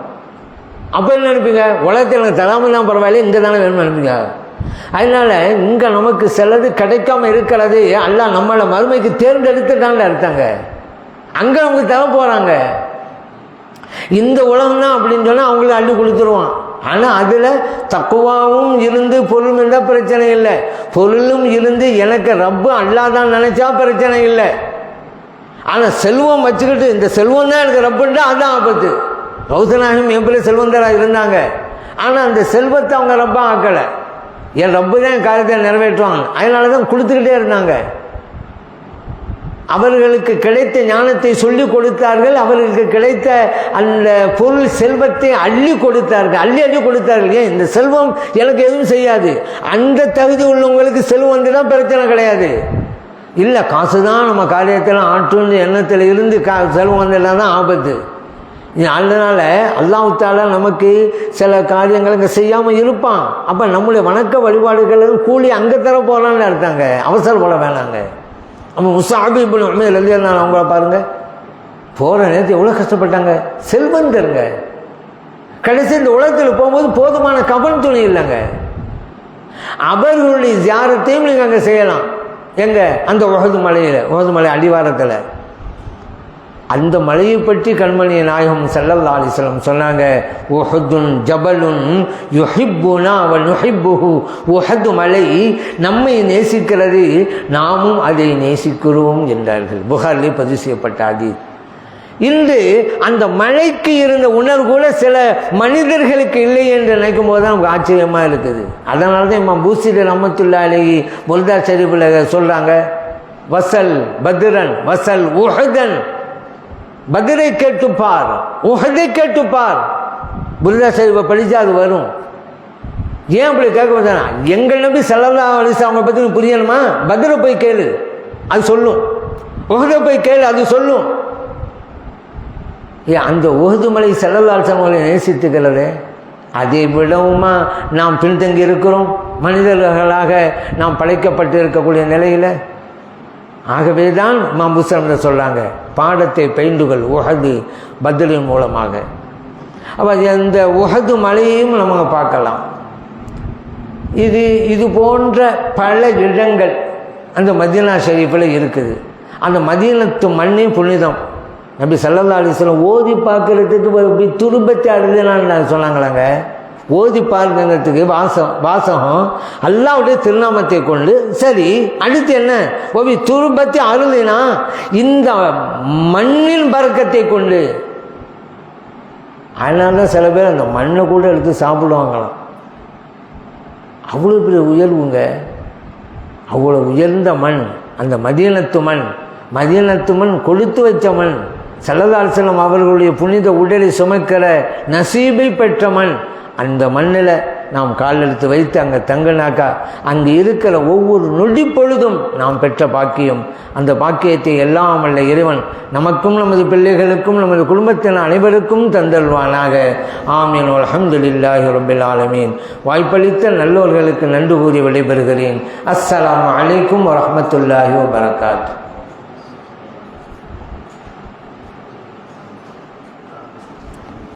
அப்போ என்ன நினைப்பீங்க, உலகத்தை எனக்கு தராமல் தான் பரவாயில்ல, இங்கே தானே வேணும்னு நினைப்பீங்க. அதனால் இங்கே நமக்கு சிலது கிடைக்காம இருக்கிறது எல்லாம் நம்மளை மறுமைக்கு தேர்ந்தெடுத்துட்டான்னு அர்த்தங்க. அங்கே அவங்க தர போகிறாங்க. இந்த உலகம் தான் அப்படின்னு சொன்னால் அவங்களுக்கு அள்ளி கொடுத்துருவான். ஆனால் அதில் தக்குவாவும் இருந்து பொருளும் இருந்தால் பிரச்சனை இல்லை, பொருளும் இருந்து எனக்கு ரப்பு அல்லாதான் நினைச்சா பிரச்சனை இல்லை. ஆனால் செல்வம் வச்சுக்கிட்டு இந்த செல்வம் தான் எனக்கு ரப்புன்றா அதுதான் ஆபத்து. கௌசநாயகம் என் பிள்ளை செல்வந்தராக இருந்தாங்க, ஆனால் அந்த செல்வத்தை அவங்க ரப்பா ஆக்கலை. என் ரப்பு தான் என் காரியத்தை நிறைவேற்றுவாங்க, அதனால தான் கொடுத்துக்கிட்டே இருந்தாங்க. அவர்களுக்கு கிடைத்த ஞானத்தை சொல்லிக் கொடுத்தார்கள், அவர்களுக்கு கிடைத்த அந்த பொருள் செல்வத்தை அள்ளி கொடுத்தார்கள், அள்ளி கொடுத்தார்கள். ஏன் இந்த செல்வம் எனக்கு எதுவும் செய்யாது, அந்த தகுதி உள்ளவங்களுக்கு செல்வம் வந்து தான் பிரச்சனை கிடையாது. இல்லை காசு தான் நம்ம காரியத்தில் ஆற்றுன்ற எண்ணத்தில் இருந்து செல்வம் வந்தெல்லாம் தான் ஆபத்து. அதனால் அல்லாஹ் தஆலா நமக்கு சில காரியங்கள் இங்கே செய்யாமல் இருப்பான். அப்போ நம்முடைய வணக்க வழிபாடுகளும் கூலி அங்கே தர போகலான்னு அர்த்தாங்க, அவசரப்பட வேணாங்க. நம்ம முஸ்அப் இப்னு உமைர் ரலியல்லாஹு அன்ஹு அவங்கள பாருங்கள், போகிற நேரத்தில் எவ்வளோ கஷ்டப்பட்டாங்க, செல்வந்தருங்க. கடைசி இந்த உலகத்தில் போகும்போது போதுமான கபன் துணி இல்லைங்க. அவர்களுடைய ஜியாரத்தையும் நீங்கள் அங்கே செய்யலாம். எங்கே? அந்த உஹது மலையில், உஹது மலை அடிவாரத்தில். அந்த மலையை பற்றி கண்மணி நாயகம் ஸல்லல்லாஹு அலைஹி வஸல்லம் சொன்னாங்க, உஹதுன் ஜபலுன் யுஹிப்புனா வ நுஹிப்புஹு. உஹது மலை நம்மை நேசிக்கிறது, நாமும் அதை நேசிக்கிறோம் என்றார்கள். புகாரிலே பதிவு செய்யப்பட்ட ஹதீஸ். இன்று அந்த மலைக்கு இருந்த உணர்வு கூட சில மனிதர்களுக்கு இல்லை என்று நினைக்கும் போது தான் நமக்கு ஆச்சரியமாக இருக்குது. அதனால தான் இமாம் பூஸிரி ரஹ்மத்துல்லாஹி அலைஹி புர்தா ஷரீஃபில் சொல்கிறாங்க, வசல் பத்ரன் வசல் உஹதன். பத்ரை கேட்டுப்பார், உஹதை கேட்டுப்பார். புர்தா ஷரீஃபை படித்தா அது வரும். ஏன் அப்படி கேட்க மாட்டானா, எங்கள் நபி ஸல்லல்லாஹு அலைஹி வஸல்லம் பற்றி புரியணுமா, பத்ரை போய் கேளு அது சொல்லும், உஹதை போய் கேளு அது சொல்லும். அந்த உஹது மலை ஸல்லல்லாஹு அலைஹி வஸல்லம் நேசித்துக்கிறது, அதை விடவுமா நாம் பின்தங்கி இருக்கிறோம் மனிதர்களாக நாம் படைக்கப்பட்டு இருக்கக்கூடிய நிலையில். ஆகவே தான் இமாம் புஸ்ஸரி சொல்கிறாங்க, பாடத்தை பயின்றுகள் உஹது பத்ரின் மூலமாக. அப்போ அந்த உஹது மலையையும் நம்ம பார்க்கலாம். இது போன்ற பல இடங்கள் அந்த மதீனா ஷரீஃபில் இருக்குது. அந்த மதீனத்து மண்ணே புனிதம். நபி ஸல்லல்லாஹு அலைஹி வஸல்லம் ஓதி பார்க்கறதுக்கு துருபத்தை அழுதுனான்னு சொன்னாங்களாங்க. ஓதி பார்க்கிறதுக்கு வாசகம் அல்லாஹ்வுடைய திருநாமத்தை கொண்டு. சரி, அடுத்து என்ன? ஓவி துருபத்தை அருளினா இந்த மண்ணின் பரக்கத்தை கொண்டு. அதனால தான் சில பேர் அந்த மண்ணை கூட எடுத்து சாப்பிடுவாங்களாம். அவ்வளோ பெரிய உயர்வுங்க, அவ்வளோ உயர்ந்த மண் அந்த மதீனத்து மண். மதீனத்து மண் கொடுத்து வச்ச மண். ஸல்லல்லாஹு அலைஹி வஸல்லம் அவர்களுடைய புனித உடலை சுமக்கிற நசீபை பெற்ற மண். அந்த மண்ணில் நாம் காலெடுத்து வைத்து அங்கே தங்கினாக்கா அங்கே இருக்கிற ஒவ்வொரு நொடி பொழுதும் நாம் பெற்ற பாக்கியம். அந்த பாக்கியத்தை எல்லாம் வல்ல இறைவன் நமக்கும் நமது பிள்ளைகளுக்கும் நமது குடும்பத்தின் அனைவருக்கும் தந்தல்வானாக. ஆமீன். அல்ஹம்துலில்லாஹி ரப்பில் ஆலமீன். வாய்ப்பளித்த நல்லோர்களுக்கு நன்றி கூறி விடைபெறுகிறேன். அஸ்ஸலாமு அலைக்கும் வரஹ்மத்துல்லாஹி வபரகாத்துஹு.